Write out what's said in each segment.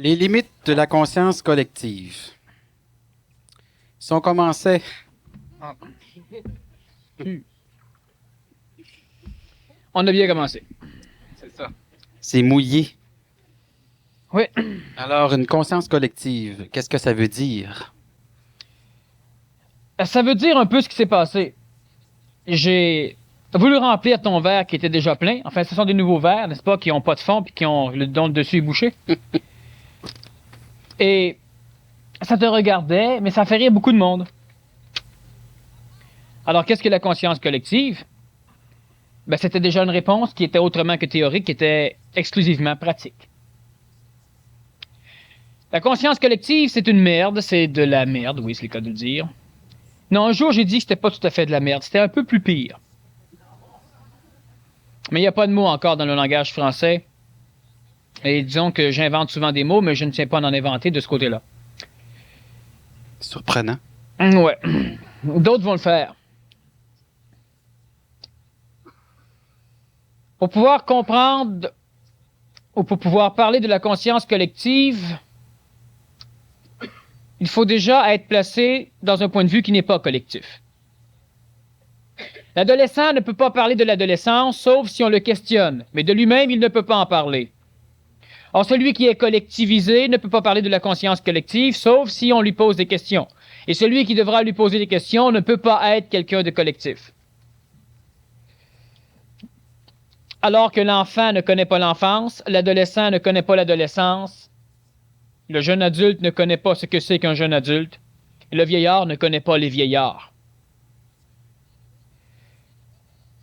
Les limites de la conscience collective. Si on commençait, On a bien commencé. c'est ça. C'est mouillé. Oui. Alors, une conscience collective, qu'est-ce que ça veut dire? Ça veut dire un peu ce qui s'est passé. J'ai voulu remplir ton verre qui était déjà plein. Enfin, ce sont des nouveaux verres, n'est-ce pas, qui n'ont pas de fond puis dont le dessus est bouché. Et ça te regardait, mais ça fait rire beaucoup de monde. Alors, qu'est-ce que la conscience collective? Ben, c'était déjà une réponse qui était autrement que théorique, qui était exclusivement pratique. La conscience collective, c'est une merde, c'est de la merde, oui, c'est le cas de le dire. Non, un jour, j'ai dit que c'était pas tout à fait de la merde, c'était un peu plus pire. Mais il n'y a pas de mots encore dans le langage français. Et disons que j'invente souvent des mots, mais je ne tiens pas à en inventer de ce côté-là. Surprenant. Ouais. D'autres vont le faire. Pour pouvoir comprendre ou pour pouvoir parler de la conscience collective, il faut déjà être placé dans un point de vue qui n'est pas collectif. L'adolescent ne peut pas parler de l'adolescence, sauf si on le questionne, mais de lui-même, il ne peut pas en parler. Or, celui qui est collectivisé ne peut pas parler de la conscience collective, sauf si on lui pose des questions. Et celui qui devra lui poser des questions ne peut pas être quelqu'un de collectif. Alors que l'enfant ne connaît pas l'enfance, l'adolescent ne connaît pas l'adolescence, le jeune adulte ne connaît pas ce que c'est qu'un jeune adulte, et le vieillard ne connaît pas les vieillards.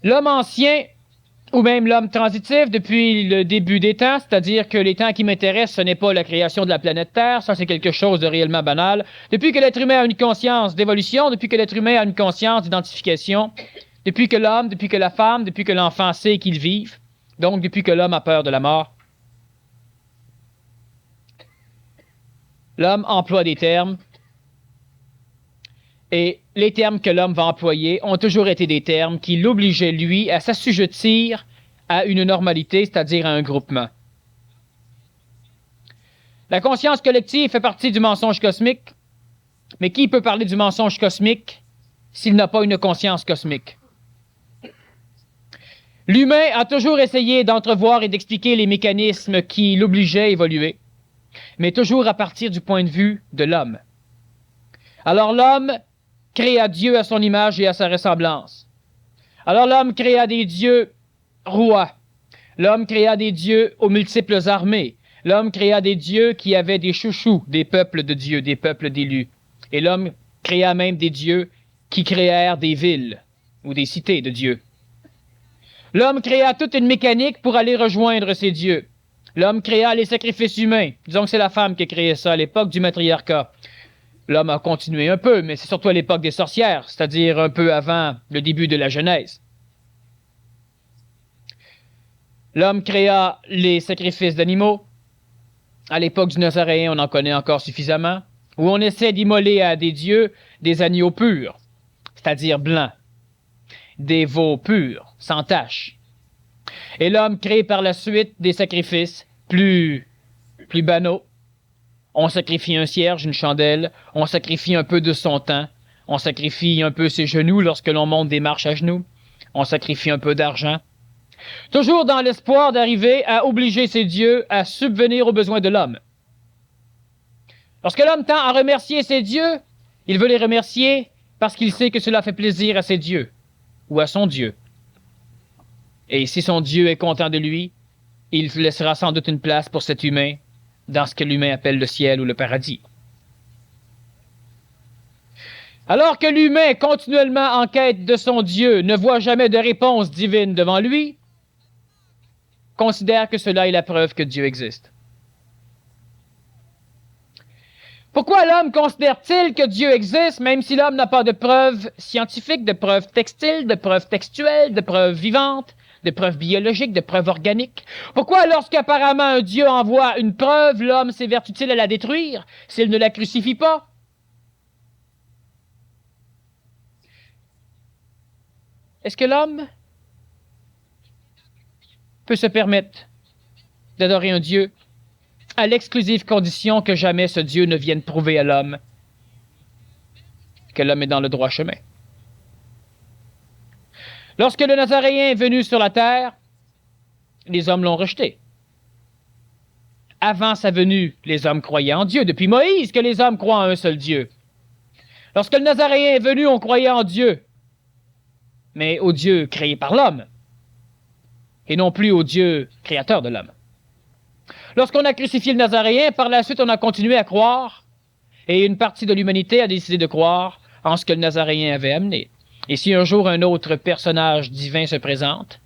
L'homme ancien, ou même l'homme transitif, depuis le début des temps, c'est-à-dire que les temps qui m'intéressent, ce n'est pas la création de la planète Terre, ça c'est quelque chose de réellement banal. Depuis que l'être humain a une conscience d'évolution, depuis que l'être humain a une conscience d'identification, depuis que l'homme, depuis que la femme, depuis que l'enfant sait qu'ils vivent, donc depuis que l'homme a peur de la mort, l'homme emploie des termes, et les termes que l'homme va employer ont toujours été des termes qui l'obligeaient, lui, à s'assujettir à une normalité, c'est-à-dire à un groupement. La conscience collective fait partie du mensonge cosmique, mais qui peut parler du mensonge cosmique s'il n'a pas une conscience cosmique? L'humain a toujours essayé d'entrevoir et d'expliquer les mécanismes qui l'obligeaient à évoluer, mais toujours à partir du point de vue de l'homme. Alors l'homme créa Dieu à son image et à sa ressemblance. Alors l'homme créa des dieux rois. L'homme créa des dieux aux multiples armées. L'homme créa des dieux qui avaient des chouchous, des peuples de dieux, des peuples d'élus. Et l'homme créa même des dieux qui créèrent des villes ou des cités de dieux. L'homme créa toute une mécanique pour aller rejoindre ces dieux. L'homme créa les sacrifices humains. Disons que c'est la femme qui a créé ça à l'époque du matriarcat. L'homme a continué un peu, mais c'est surtout à l'époque des sorcières, c'est-à-dire un peu avant le début de la Genèse. L'homme créa les sacrifices d'animaux. À l'époque du Nazaréen, on en connaît encore suffisamment, où on essaie d'immoler à des dieux des agneaux purs, c'est-à-dire blancs, des veaux purs, sans tache. Et l'homme crée par la suite des sacrifices plus banaux. On sacrifie un cierge, une chandelle, on sacrifie un peu de son temps, on sacrifie un peu ses genoux lorsque l'on monte des marches à genoux, on sacrifie un peu d'argent. Toujours dans l'espoir d'arriver à obliger ces dieux à subvenir aux besoins de l'homme. Lorsque l'homme tend à remercier ses dieux, il veut les remercier parce qu'il sait que cela fait plaisir à ses dieux, ou à son Dieu. Et si son Dieu est content de lui, il laissera sans doute une place pour cet humain dans ce que l'humain appelle le ciel ou le paradis. Alors que l'humain, continuellement en quête de son Dieu, ne voit jamais de réponse divine devant lui, considère que cela est la preuve que Dieu existe. Pourquoi l'homme considère-t-il que Dieu existe, même si l'homme n'a pas de preuves scientifiques, de preuves textiles, de preuves textuelles, de preuves vivantes, de preuves biologiques, de preuves organiques? Pourquoi, lorsqu'apparemment un Dieu envoie une preuve, l'homme s'évertue-t-il à la détruire s'il ne la crucifie pas? Est-ce que l'homme peut se permettre d'adorer un Dieu à l'exclusive condition que jamais ce Dieu ne vienne prouver à l'homme que l'homme est dans le droit chemin. Lorsque le Nazaréen est venu sur la terre, les hommes l'ont rejeté. Avant sa venue, les hommes croyaient en Dieu. Depuis Moïse que les hommes croient en un seul Dieu. Lorsque le Nazaréen est venu, on croyait en Dieu, mais au Dieu créé par l'homme, et non plus au Dieu créateur de l'homme. Lorsqu'on a crucifié le Nazaréen, par la suite, on a continué à croire, et une partie de l'humanité a décidé de croire en ce que le Nazaréen avait amené. Et si un jour un autre personnage divin se présente,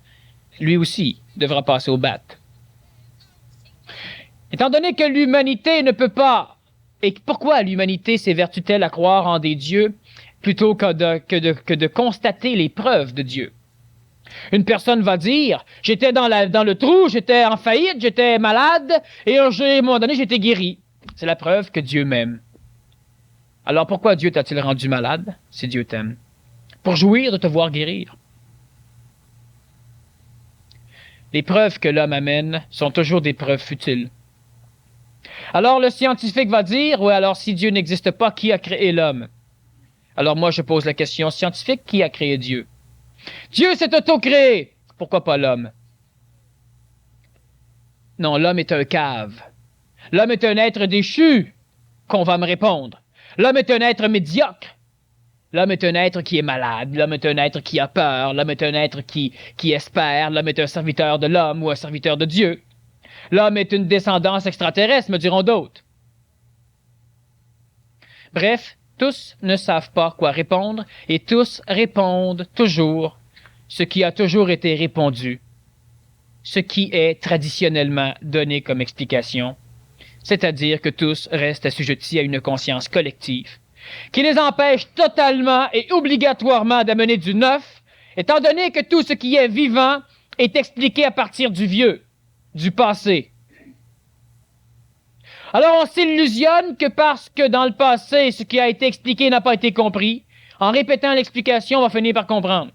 lui aussi devra passer au bat. Étant donné que l'humanité ne peut pas, et pourquoi l'humanité s'évertue-t-elle à croire en des dieux plutôt que de constater les preuves de Dieu? Une personne va dire, j'étais dans le trou, j'étais en faillite, j'étais malade, et à un moment donné, j'étais guéri. C'est la preuve que Dieu m'aime. Alors pourquoi Dieu t'a-t-il rendu malade si Dieu t'aime? Pour jouir de te voir guérir. Les preuves que l'homme amène sont toujours des preuves futiles. Alors le scientifique va dire, oui, alors si Dieu n'existe pas, qui a créé l'homme? Alors moi je pose la question scientifique, qui a créé Dieu? Dieu s'est auto-créé. Pourquoi pas l'homme? Non, l'homme est un cave. L'homme est un être déchu, qu'on va me répondre. L'homme est un être médiocre. L'homme est un être qui est malade. L'homme est un être qui a peur. L'homme est un être qui espère. L'homme est un serviteur de l'homme ou un serviteur de Dieu. L'homme est une descendance extraterrestre, me diront d'autres. Bref, tous ne savent pas quoi répondre et tous répondent toujours ce qui a toujours été répondu, ce qui est traditionnellement donné comme explication, c'est-à-dire que tous restent assujettis à une conscience collective qui les empêche totalement et obligatoirement d'amener du neuf, étant donné que tout ce qui est vivant est expliqué à partir du vieux, du passé. Alors on s'illusionne que parce que dans le passé, ce qui a été expliqué n'a pas été compris, en répétant l'explication, on va finir par comprendre.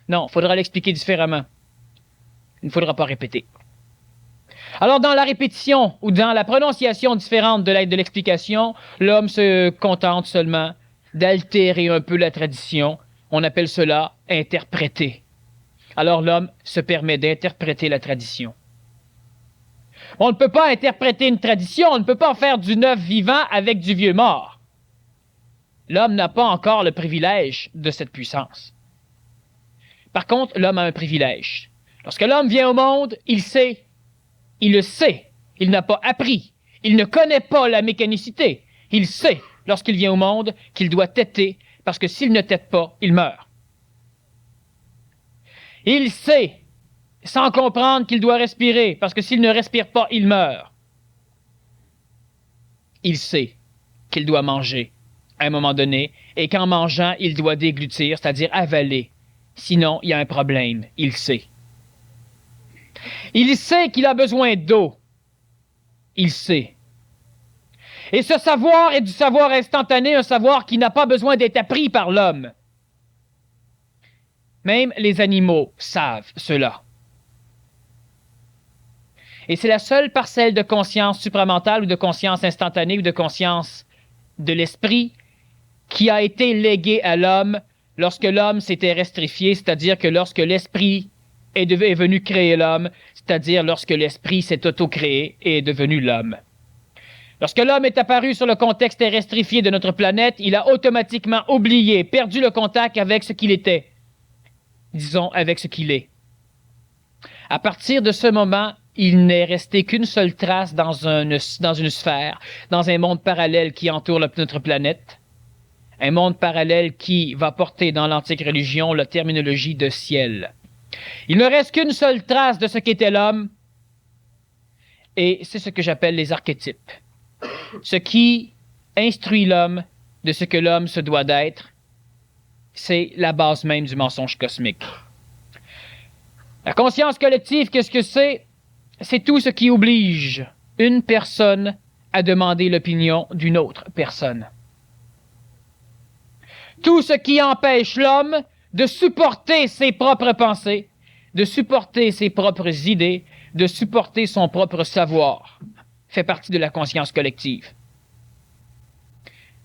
Non, il faudra l'expliquer différemment. Il ne faudra pas répéter. Alors dans la répétition ou dans la prononciation différente de l'explication, l'homme se contente seulement d'altérer un peu la tradition. On appelle cela interpréter. Alors l'homme se permet d'interpréter la tradition. On ne peut pas interpréter une tradition, on ne peut pas faire du neuf vivant avec du vieux mort. L'homme n'a pas encore le privilège de cette puissance. Par contre, l'homme a un privilège. Lorsque l'homme vient au monde, il sait, il le sait, il n'a pas appris, il ne connaît pas la mécanicité. Il sait, lorsqu'il vient au monde, qu'il doit téter, parce que s'il ne tète pas, il meurt. Il sait, sans comprendre qu'il doit respirer, parce que s'il ne respire pas, il meurt. Il sait qu'il doit manger à un moment donné, et qu'en mangeant, il doit déglutir, c'est-à-dire avaler. Sinon, il y a un problème, il sait. Il sait qu'il a besoin d'eau. Il sait. Et ce savoir est du savoir instantané, un savoir qui n'a pas besoin d'être appris par l'homme. Même les animaux savent cela. Et c'est la seule parcelle de conscience supramentale ou de conscience instantanée ou de conscience de l'esprit qui a été léguée à l'homme lorsque l'homme s'était restrifié, c'est-à-dire que lorsque l'esprit est venu créer l'homme, c'est-à-dire lorsque l'esprit s'est auto-créé et est devenu l'homme. Lorsque l'homme est apparu sur le contexte restrifié de notre planète, il a automatiquement oublié, perdu le contact avec ce qu'il était, disons avec ce qu'il est. À partir de ce moment, il n'est resté qu'une seule trace dans une sphère, dans un monde parallèle qui entoure notre planète, un monde parallèle qui va porter dans l'antique religion la terminologie de ciel. Il ne reste qu'une seule trace de ce qu'était l'homme, et c'est ce que j'appelle les archétypes. Ce qui instruit l'homme de ce que l'homme se doit d'être, c'est la base même du mensonge cosmique. La conscience collective, qu'est-ce que c'est? C'est tout ce qui oblige une personne à demander l'opinion d'une autre personne. Tout ce qui empêche l'homme de supporter ses propres pensées, de supporter ses propres idées, de supporter son propre savoir. fait partie de la conscience collective.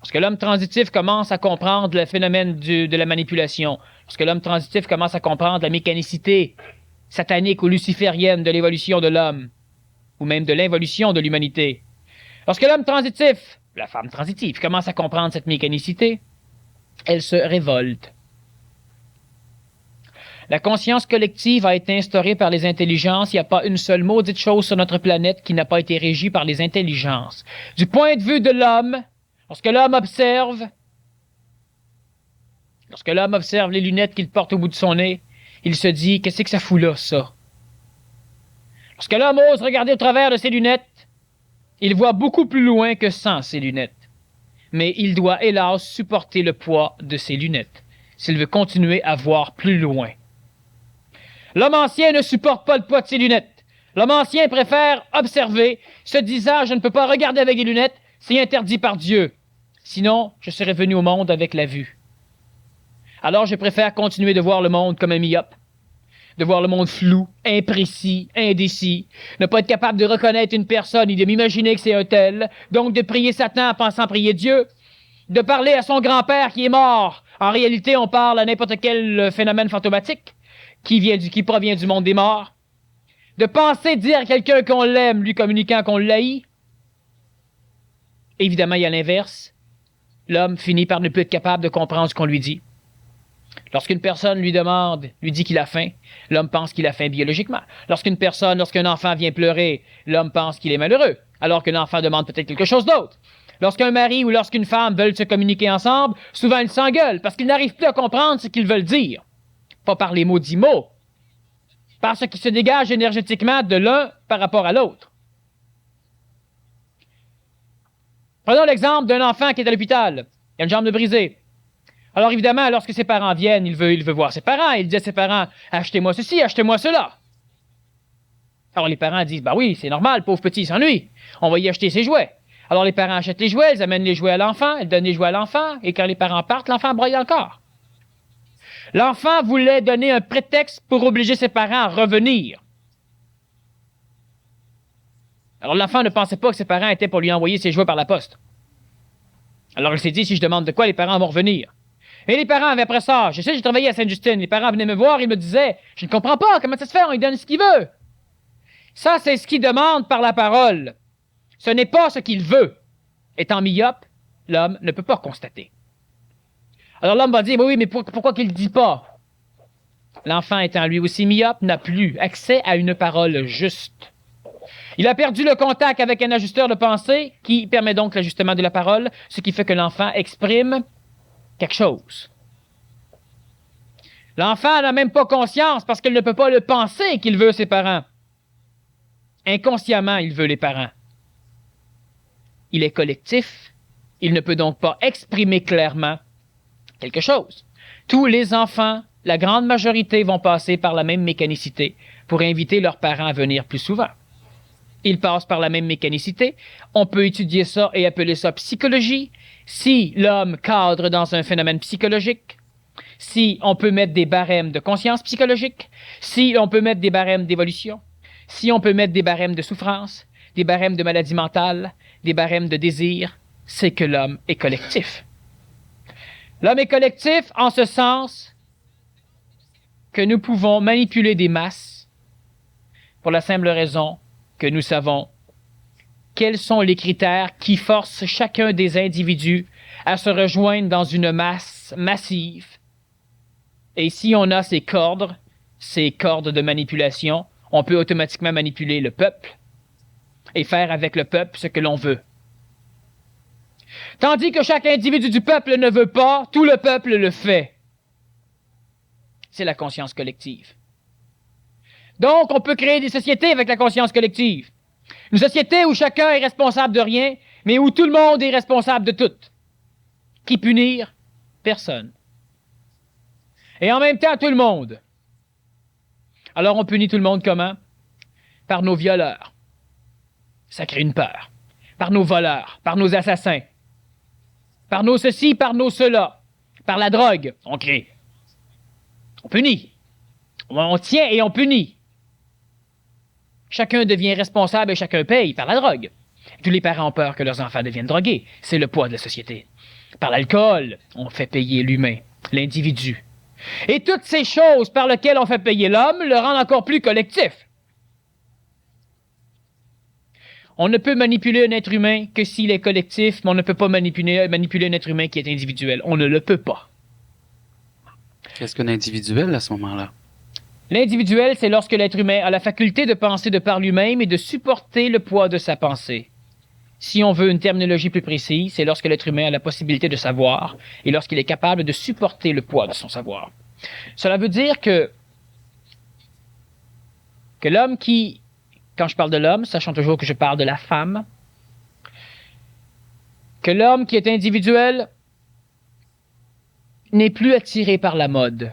Lorsque l'homme transitif commence à comprendre le phénomène de la manipulation, lorsque l'homme transitif commence à comprendre la mécanicité satanique ou luciférienne de l'évolution de l'homme, ou même de l'involution de l'humanité, lorsque l'homme transitif, la femme transitive, commence à comprendre cette mécanicité, elle se révolte. La conscience collective a été instaurée par les intelligences. Il n'y a pas une seule maudite chose sur notre planète qui n'a pas été régie par les intelligences. Du point de vue de l'homme, lorsque l'homme observe les lunettes qu'il porte au bout de son nez, il se dit « Qu'est-ce que ça fout là, ça? » Lorsque l'homme ose regarder au travers de ses lunettes, il voit beaucoup plus loin que sans ses lunettes. Mais il doit, hélas, supporter le poids de ses lunettes s'il veut continuer à voir plus loin. L'homme ancien ne supporte pas le poids de ses lunettes. L'homme ancien préfère observer, se disant « Je ne peux pas regarder avec des lunettes, c'est interdit par Dieu. Sinon, je serais venu au monde avec la vue. » Alors je préfère continuer de voir le monde comme un myope, de voir le monde flou, imprécis, indécis, ne pas être capable de reconnaître une personne et de m'imaginer que c'est un tel, donc de prier Satan en pensant prier Dieu, de parler à son grand-père qui est mort. En réalité, on parle à n'importe quel phénomène fantomatique qui provient du monde des morts. De penser dire à quelqu'un qu'on l'aime, lui communiquant qu'on l'haït. Évidemment, il y a l'inverse. L'homme finit par ne plus être capable de comprendre ce qu'on lui dit. Lorsqu'une personne lui dit qu'il a faim, l'homme pense qu'il a faim biologiquement. Lorsqu'un enfant vient pleurer, l'homme pense qu'il est malheureux, alors que l'enfant demande peut-être quelque chose d'autre. Lorsqu'un mari ou lorsqu'une femme veulent se communiquer ensemble, souvent ils s'engueulent parce qu'ils n'arrivent plus à comprendre ce qu'ils veulent dire. Pas par les maudits mots, par ce qui se dégage énergétiquement de l'un par rapport à l'autre. Prenons l'exemple d'un enfant qui est à l'hôpital. Il a une jambe brisée. Alors évidemment, lorsque ses parents viennent, il veut voir ses parents. Il dit à ses parents, achetez-moi ceci, achetez-moi cela. Alors les parents disent, bah oui, c'est normal, pauvre petit, il s'ennuie. On va y acheter ses jouets. Alors les parents achètent les jouets, ils amènent les jouets à l'enfant, ils donnent les jouets à l'enfant, et quand les parents partent, l'enfant braille encore. L'enfant voulait donner un prétexte pour obliger ses parents à revenir. Alors l'enfant ne pensait pas que ses parents étaient pour lui envoyer ses jouets par la poste. Alors il s'est dit, si je demande de quoi, les parents vont revenir. Et les parents avaient après ça, je sais, j'ai travaillé à Sainte-Justine, les parents venaient me voir, ils me disaient, je ne comprends pas, comment ça se fait, on lui donne ce qu'il veut. Ça, c'est ce qu'il demande par la parole. Ce n'est pas ce qu'il veut. Étant myope, l'homme ne peut pas constater. Alors l'homme va dire, oui, mais pourquoi qu'il ne dit pas? L'enfant étant lui aussi myope, n'a plus accès à une parole juste. Il a perdu le contact avec un ajusteur de pensée qui permet donc l'ajustement de la parole, ce qui fait que l'enfant exprime quelque chose. L'enfant n'a même pas conscience parce qu'il ne peut pas le penser qu'il veut ses parents. Inconsciemment, il veut les parents. Il est collectif, il ne peut donc pas exprimer clairement quelque chose. Tous les enfants, la grande majorité, vont passer par la même mécanicité pour inviter leurs parents à venir plus souvent. Ils passent par la même mécanicité. On peut étudier ça et appeler ça psychologie. Si l'homme cadre dans un phénomène psychologique, si on peut mettre des barèmes de conscience psychologique, si on peut mettre des barèmes d'évolution, si on peut mettre des barèmes de souffrance, des barèmes de maladie mentale, des barèmes de désir, c'est que l'homme est collectif. L'homme est collectif en ce sens que nous pouvons manipuler des masses pour la simple raison que nous savons quels sont les critères qui forcent chacun des individus à se rejoindre dans une masse massive. Et si on a ces cordes de manipulation, on peut automatiquement manipuler le peuple et faire avec le peuple ce que l'on veut. Tandis que chaque individu du peuple ne veut pas, tout le peuple le fait. C'est la conscience collective. Donc, on peut créer des sociétés avec la conscience collective. Une société où chacun est responsable de rien, mais où tout le monde est responsable de tout. Qui punir? Personne. Et en même temps, tout le monde. Alors, on punit tout le monde comment? Par nos violeurs. Ça crée une peur. Par nos voleurs, par nos assassins. Par nos ceci, par nos cela. Par la drogue, on crée. On punit. On tient et on punit. Chacun devient responsable et chacun paye par la drogue. Tous les parents ont peur que leurs enfants deviennent drogués. C'est le poids de la société. Par l'alcool, on fait payer l'humain, l'individu. Et toutes ces choses par lesquelles on fait payer l'homme le rendent encore plus collectif. On ne peut manipuler un être humain que s'il est collectif, mais on ne peut pas manipuler un être humain qui est individuel. On ne le peut pas. Qu'est-ce qu'un individuel à ce moment-là? L'individuel, c'est lorsque l'être humain a la faculté de penser de par lui-même et de supporter le poids de sa pensée. Si on veut une terminologie plus précise, c'est lorsque l'être humain a la possibilité de savoir et lorsqu'il est capable de supporter le poids de son savoir. Cela veut dire que l'homme qui, quand je parle de l'homme, sachant toujours que je parle de la femme, que l'homme qui est individuel n'est plus attiré par la mode.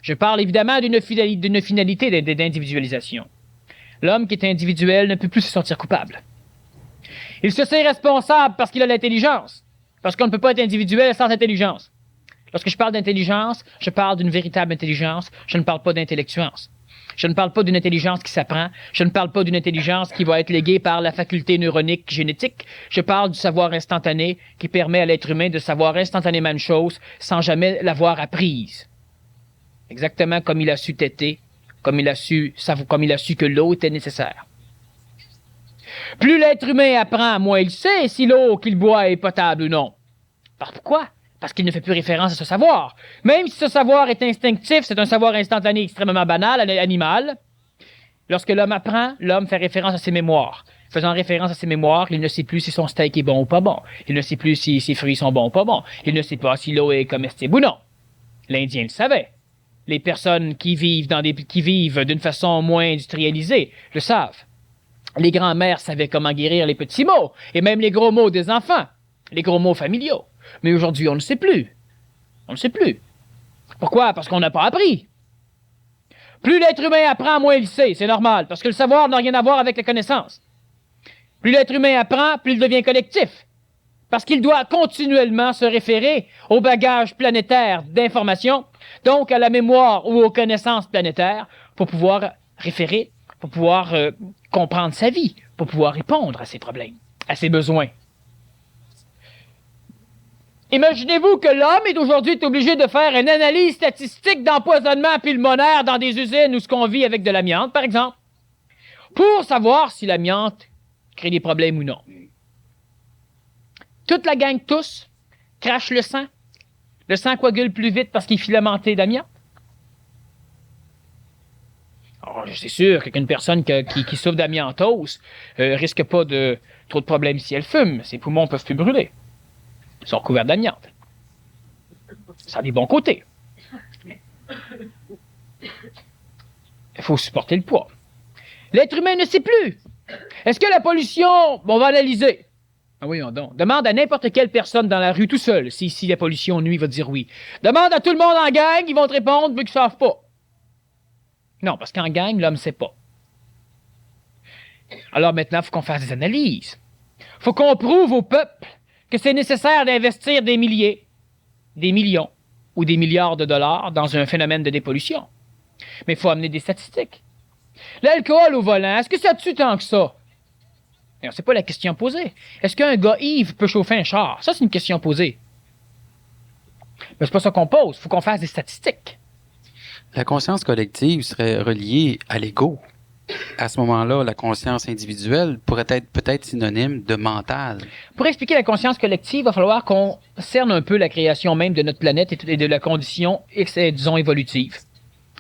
Je parle évidemment d'une finalité d'individualisation. L'homme qui est individuel ne peut plus se sentir coupable. Il se sait responsable parce qu'il a l'intelligence. Parce qu'on ne peut pas être individuel sans intelligence. Lorsque je parle d'intelligence, je parle d'une véritable intelligence. Je ne parle pas d'intellectuance. Je ne parle pas d'une intelligence qui s'apprend. Je ne parle pas d'une intelligence qui va être léguée par la faculté neuronique génétique. Je parle du savoir instantané qui permet à l'être humain de savoir instantanément une chose sans jamais l'avoir apprise. Exactement comme il a su téter, comme il a su que l'eau était nécessaire. Plus l'être humain apprend, moins il sait si l'eau qu'il boit est potable ou non. Pourquoi? Parce qu'il ne fait plus référence à ce savoir. Même si ce savoir est instinctif, c'est un savoir instantané extrêmement banal, animal. Lorsque l'homme apprend, l'homme fait référence à ses mémoires. Faisant référence à ses mémoires, il ne sait plus si son steak est bon ou pas bon. Il ne sait plus si ses fruits sont bons ou pas bons. Il ne sait pas si l'eau est comestible ou non. L'Indien le savait. Les personnes qui vivent d'une façon moins industrialisée le savent. Les grands-mères savaient comment guérir les petits mots, et même les gros mots des enfants, les gros mots familiaux. Mais aujourd'hui, on ne sait plus. On ne sait plus. Pourquoi? Parce qu'on n'a pas appris. Plus l'être humain apprend, moins il sait. C'est normal, parce que le savoir n'a rien à voir avec la connaissance. Plus l'être humain apprend, plus il devient collectif. Parce qu'il doit continuellement se référer au bagage planétaire d'informations, donc à la mémoire ou aux connaissances planétaires, pour pouvoir référer, pour pouvoir comprendre sa vie, pour pouvoir répondre à ses problèmes, à ses besoins. Imaginez-vous que l'homme est aujourd'hui obligé de faire une analyse statistique d'empoisonnement pulmonaire dans des usines où ce qu'on vit avec de l'amiante, par exemple, pour savoir si l'amiante crée des problèmes ou non. Toute la gang tousse, crache le sang coagule plus vite parce qu'il est filamenté d'amiante. Alors, c'est sûr qu'une personne qui souffre d'amiantose risque pas de trop de problèmes si elle fume. Ses poumons peuvent plus brûler. Ils sont couverts d'amiante. Ça a des bons côtés. Il faut supporter le poids. L'être humain ne sait plus. Est-ce que la pollution... on va analyser. Ah oui, donc. Demande à n'importe quelle personne dans la rue tout seul si la pollution nuit, il va te dire oui. Demande à tout le monde en gang, ils vont te répondre, mais qu'ils ne savent pas. Non, parce qu'en gang, l'homme ne sait pas. Alors maintenant, il faut qu'on fasse des analyses. Il faut qu'on prouve au peuple que c'est nécessaire d'investir des milliers, des millions ou des milliards de dollars dans un phénomène de dépollution. Mais il faut amener des statistiques. L'alcool au volant, est-ce que ça tue tant que ça? C'est pas la question posée. Est-ce qu'un gars ivre peut chauffer un char? Ça, c'est une question posée. Mais c'est pas ça qu'on pose. Il faut qu'on fasse des statistiques. La conscience collective serait reliée à l'ego. À ce moment-là, la conscience individuelle pourrait être peut-être synonyme de mental. Pour expliquer la conscience collective, il va falloir qu'on cerne un peu la création même de notre planète et de la condition, disons, évolutive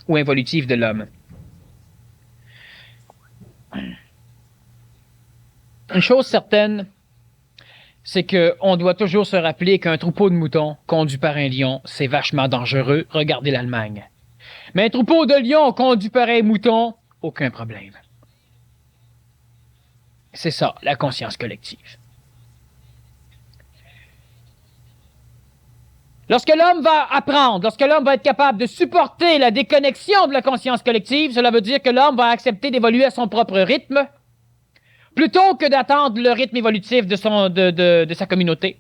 ou involutive de l'homme. Une chose certaine, c'est qu'on doit toujours se rappeler qu'un troupeau de moutons conduit par un lion, c'est vachement dangereux. Regardez l'Allemagne. Mais un troupeau de lions conduit par un mouton, aucun problème. C'est ça, la conscience collective. Lorsque l'homme va apprendre, lorsque l'homme va être capable de supporter la déconnexion de la conscience collective, cela veut dire que l'homme va accepter d'évoluer à son propre rythme, plutôt que d'attendre le rythme évolutif de sa communauté.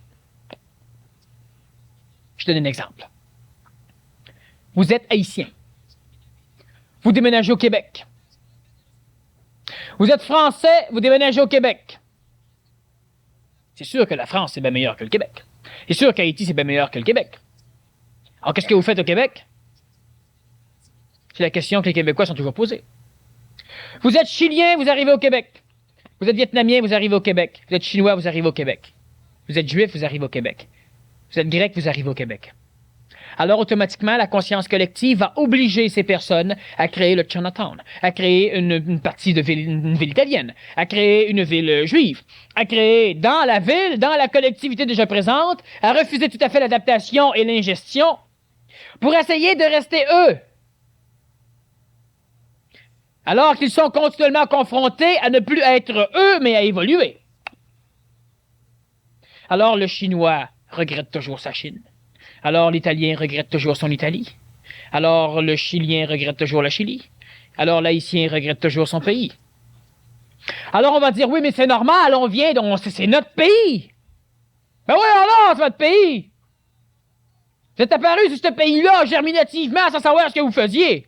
Je donne un exemple. Vous êtes haïtien. Vous déménagez au Québec. Vous êtes Français, vous déménagez au Québec. C'est sûr que la France, c'est bien meilleur que le Québec. C'est sûr qu'Haïti, c'est bien meilleur que le Québec. Alors, qu'est-ce que vous faites au Québec? C'est la question que les Québécois sont toujours posés. Vous êtes Chilien, vous arrivez au Québec. Vous êtes Vietnamien, vous arrivez au Québec. Vous êtes Chinois, vous arrivez au Québec. Vous êtes Juif, vous arrivez au Québec. Vous êtes Grec, vous arrivez au Québec. Alors, automatiquement, la conscience collective va obliger ces personnes à créer le Chinatown, à créer une partie de ville, une ville italienne, à créer une ville juive, à créer dans la ville, dans la collectivité déjà présente, à refuser tout à fait l'adaptation et l'ingestion pour essayer de rester eux. Alors qu'ils sont continuellement confrontés à ne plus être eux, mais à évoluer. Alors le Chinois regrette toujours sa Chine. Alors l'Italien regrette toujours son Italie. Alors le Chilien regrette toujours la Chili. Alors l'Haïtien regrette toujours son pays. Alors on va dire, oui, mais c'est normal, on vient, c'est notre pays. Ben oui, alors, c'est votre pays. Vous êtes apparu sur ce pays-là, germinativement, sans savoir ce que vous faisiez.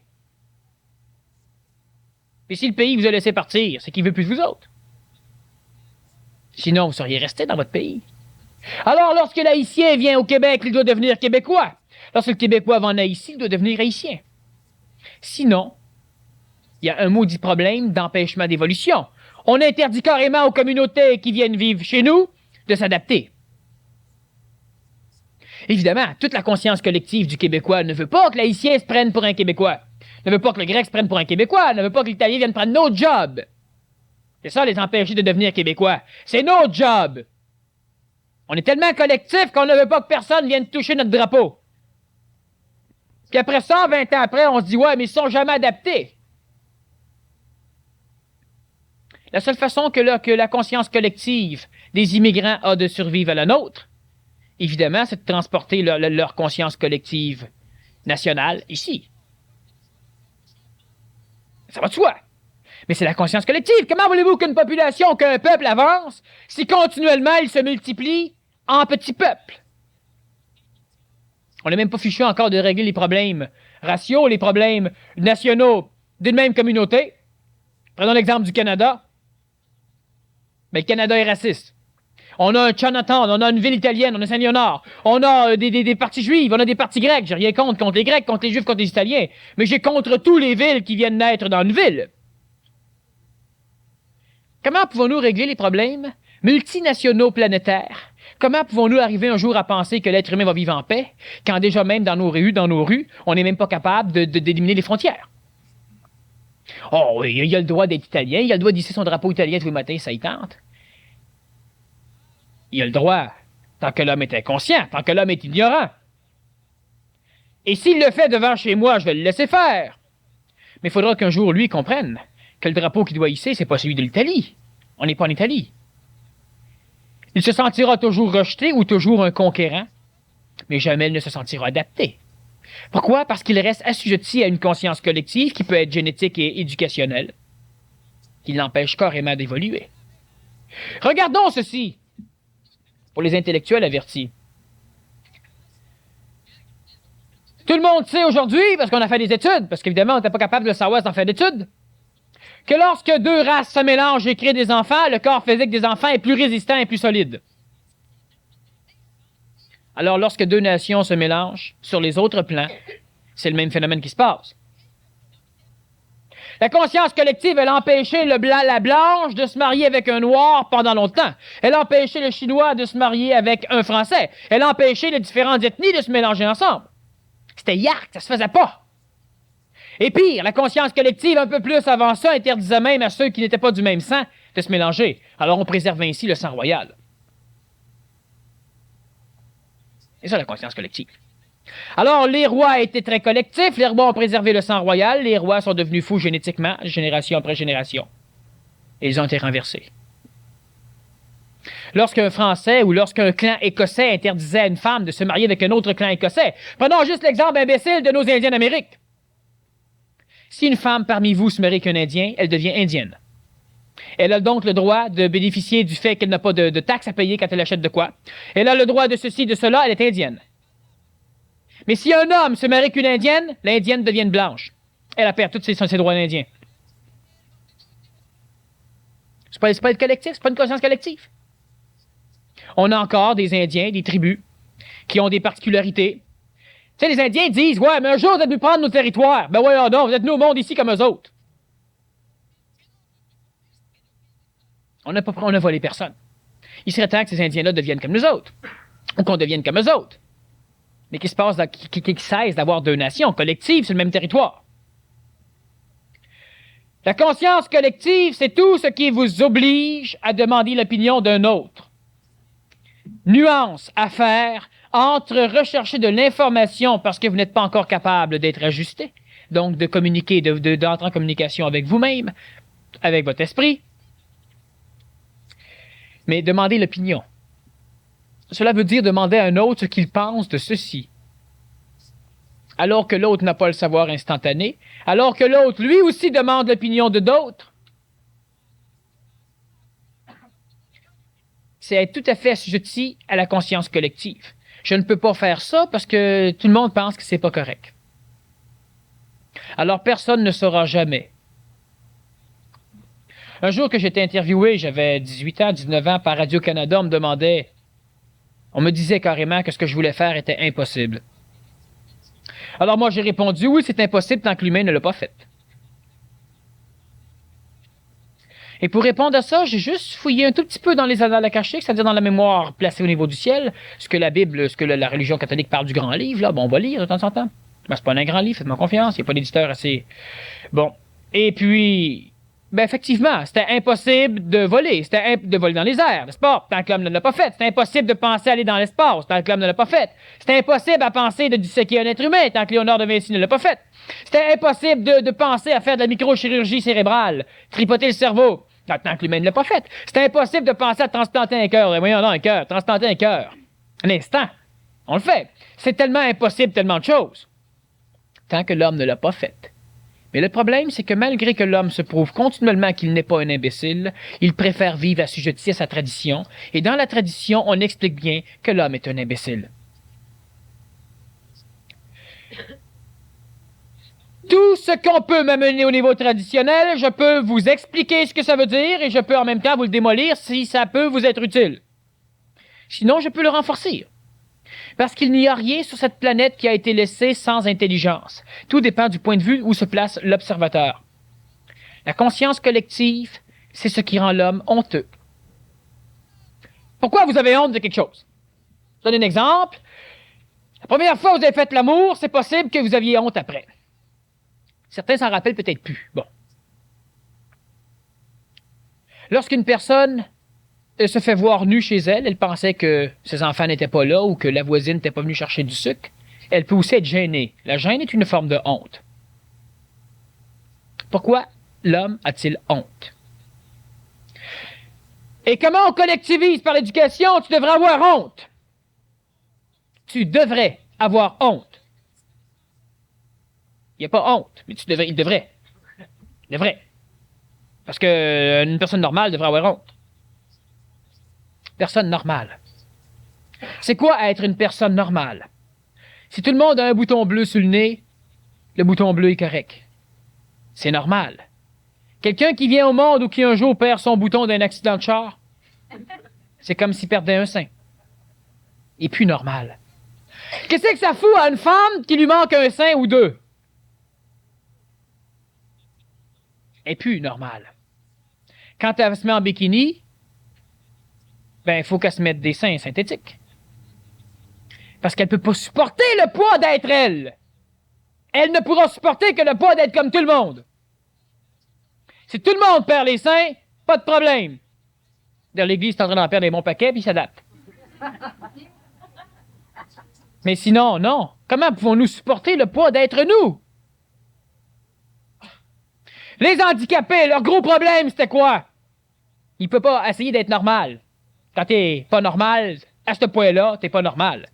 Et si le pays vous a laissé partir, c'est qu'il veut plus de vous autres. Sinon, vous seriez resté dans votre pays. Alors, lorsque l'Haïtien vient au Québec, il doit devenir Québécois. Lorsque le Québécois va en Haïti, il doit devenir Haïtien. Sinon, il y a un maudit problème d'empêchement d'évolution. On interdit carrément aux communautés qui viennent vivre chez nous de s'adapter. Évidemment, toute la conscience collective du Québécois ne veut pas que l'Haïtien se prenne pour un Québécois. Ne veut pas que le Grec se prenne pour un Québécois. Ne veut pas que l'Italien vienne prendre notre job. C'est ça, les empêcher de devenir Québécois. C'est notre job. On est tellement collectif qu'on ne veut pas que personne vienne toucher notre drapeau. Puis après 120 ans après, on se dit, ouais, mais ils sont jamais adaptés. La seule façon que la conscience collective des immigrants a de survivre à la nôtre, évidemment, c'est de transporter leur conscience collective nationale ici. Ça va de soi. Mais c'est la conscience collective. Comment voulez-vous qu'une population, qu'un peuple avance si continuellement il se multiplie en petits peuples? On n'est même pas fichu encore de régler les problèmes raciaux, les problèmes nationaux d'une même communauté. Prenons l'exemple du Canada. Mais le Canada est raciste. On a un Chinatown, on a une ville italienne, on a Saint-Léonard, on a des partis juifs, on a des partis grecs. J'ai rien contre les Grecs, contre les Juifs, contre les Italiens. Mais j'ai contre tous les villes qui viennent naître dans une ville. Comment pouvons-nous régler les problèmes multinationaux planétaires? Comment pouvons-nous arriver un jour à penser que l'être humain va vivre en paix, quand déjà même dans nos rues, on n'est même pas capable d'éliminer les frontières? Oh oui, il a le droit d'être italien, il a le droit d'hisser son drapeau italien tous les matins, ça y tente. Il a le droit, tant que l'homme est inconscient, tant que l'homme est ignorant. Et s'il le fait devant chez moi, je vais le laisser faire. Mais il faudra qu'un jour, lui, comprenne que le drapeau qu'il doit hisser, c'est pas celui de l'Italie. On n'est pas en Italie. Il se sentira toujours rejeté ou toujours un conquérant, mais jamais il ne se sentira adapté. Pourquoi? Parce qu'il reste assujetti à une conscience collective qui peut être génétique et éducationnelle, qui l'empêche carrément d'évoluer. Regardons ceci, pour les intellectuels avertis. Tout le monde sait aujourd'hui, parce qu'on a fait des études, parce qu'évidemment on n'était pas capable de le savoir sans faire d'études, que lorsque deux races se mélangent et créent des enfants, le corps physique des enfants est plus résistant et plus solide. Alors, lorsque deux nations se mélangent sur les autres plans, c'est le même phénomène qui se passe. La conscience collective, elle a empêché la blanche de se marier avec un noir pendant longtemps. Elle a empêché le chinois de se marier avec un français. Elle a empêché les différentes ethnies de se mélanger ensemble. C'était yark, ça se faisait pas. Et pire, la conscience collective, un peu plus avant ça, interdisait même à ceux qui n'étaient pas du même sang de se mélanger. Alors on préserve ainsi le sang royal. C'est ça la conscience collective. Alors les rois étaient très collectifs, les rois ont préservé le sang royal, les rois sont devenus fous génétiquement, génération après génération. Et ils ont été renversés. Lorsqu'un Français ou lorsqu'un clan écossais interdisait à une femme de se marier avec un autre clan écossais, prenons juste l'exemple imbécile de nos Indiens d'Amérique. Si une femme parmi vous se marie avec un Indien, elle devient indienne. Elle a donc le droit de bénéficier du fait qu'elle n'a pas de taxes à payer quand elle achète de quoi. Elle a le droit de ceci, de cela, elle est indienne. Mais si un homme se marie avec une indienne, l'indienne devient blanche. Elle perd tous ses droits d'indienne. C'est pas le collectif, c'est pas une conscience collective. On a encore des Indiens, des tribus, qui ont des particularités. Tu sais, les Indiens disent, ouais, mais un jour, vous êtes venus prendre nos territoires. Ben ouais, non, vous êtes venus au monde ici comme eux autres. On n'a volé personne. Il serait temps que ces Indiens-là deviennent comme nous autres. Ou qu'on devienne comme eux autres. Mais qui se passe, qui cesse d'avoir deux nations collectives sur le même territoire. La conscience collective, c'est tout ce qui vous oblige à demander l'opinion d'un autre. Nuance à faire entre rechercher de l'information parce que vous n'êtes pas encore capable d'être ajusté, donc de communiquer, d'entrer en communication avec vous-même, avec votre esprit, mais demander l'opinion. Cela veut dire demander à un autre ce qu'il pense de ceci. Alors que l'autre n'a pas le savoir instantané, alors que l'autre, lui aussi, demande l'opinion de d'autres. C'est être tout à fait assujetti à la conscience collective. Je ne peux pas faire ça parce que tout le monde pense que c'est pas correct. Alors personne ne saura jamais. Un jour que j'étais interviewé, j'avais 18 ans, 19 ans, par Radio-Canada, on me disait carrément que ce que je voulais faire était impossible. Alors moi j'ai répondu, oui, c'est impossible tant que l'humain ne l'a pas fait. Et pour répondre à ça, j'ai juste fouillé un tout petit peu dans les annales akashiques, c'est-à-dire dans la mémoire placée au niveau du ciel, ce que la Bible, ce que la religion catholique parle du grand livre, là, bon, on va lire de temps en temps. Ben, c'est pas un grand livre, faites-moi confiance, il n'y a pas d'éditeur assez... Bon. Et puis, ben effectivement, c'était impossible de voler, de voler dans les airs, n'est-ce pas? Tant que l'homme ne l'a pas fait. C'était impossible de penser à aller dans l'espace, tant que l'homme ne l'a pas fait. C'était impossible à penser de disséquer un être humain, tant que Léonard de Vinci ne l'a pas fait. C'était impossible de penser à faire de la microchirurgie cérébrale, tripoter le cerveau, tant que l'humain ne l'a pas fait. C'était impossible de penser à transplanter un cœur. Voyons là, un cœur, transplanter un cœur. Un instant. On le fait. C'est tellement impossible, tellement de choses. Tant que l'homme ne l'a pas fait. Mais le problème, c'est que malgré que l'homme se prouve continuellement qu'il n'est pas un imbécile, il préfère vivre assujetti à sa tradition, et dans la tradition, on explique bien que l'homme est un imbécile. Tout ce qu'on peut m'amener au niveau traditionnel, je peux vous expliquer ce que ça veut dire, et je peux en même temps vous le démolir si ça peut vous être utile. Sinon, je peux le renforcer. Parce qu'il n'y a rien sur cette planète qui a été laissé sans intelligence. Tout dépend du point de vue où se place l'observateur. La conscience collective, c'est ce qui rend l'homme honteux. Pourquoi vous avez honte de quelque chose? Je donne un exemple. La première fois que vous avez fait l'amour, c'est possible que vous aviez honte après. Certains s'en rappellent peut-être plus. Bon. Lorsqu'une personne se fait voir nue chez elle, elle pensait que ses enfants n'étaient pas là ou que la voisine n'était pas venue chercher du sucre. Elle peut aussi être gênée. La gêne est une forme de honte. Pourquoi l'homme a-t-il honte? Et comment on collectivise par l'éducation? Tu devrais avoir honte. Tu devrais avoir honte. Il n'y a pas honte, mais il devrait. Il devrait. Parce qu'une personne normale devrait avoir honte. Personne normale. C'est quoi être une personne normale? Si tout le monde a un bouton bleu sur le nez, le bouton bleu est correct. C'est normal. Quelqu'un qui vient au monde ou qui un jour perd son bouton d'un accident de char, c'est comme s'il perdait un sein. Il est plus normal. Qu'est-ce que ça fout à une femme qui lui manque un sein ou deux? Elle est plus normale. Quand elle se met en bikini, ben, il faut qu'elle se mette des seins synthétiques. Parce qu'elle ne peut pas supporter le poids d'être elle. Elle ne pourra supporter que le poids d'être comme tout le monde. Si tout le monde perd les seins, pas de problème. Dans l'Église, c'est en train d'en perdre des bons paquets, puis il s'adapte. Mais sinon, non. Comment pouvons-nous supporter le poids d'être nous? Les handicapés, leur gros problème, c'était quoi? Ils ne peuvent pas essayer d'être normal. Quand t'es pas normal, à ce point-là, t'es pas normal.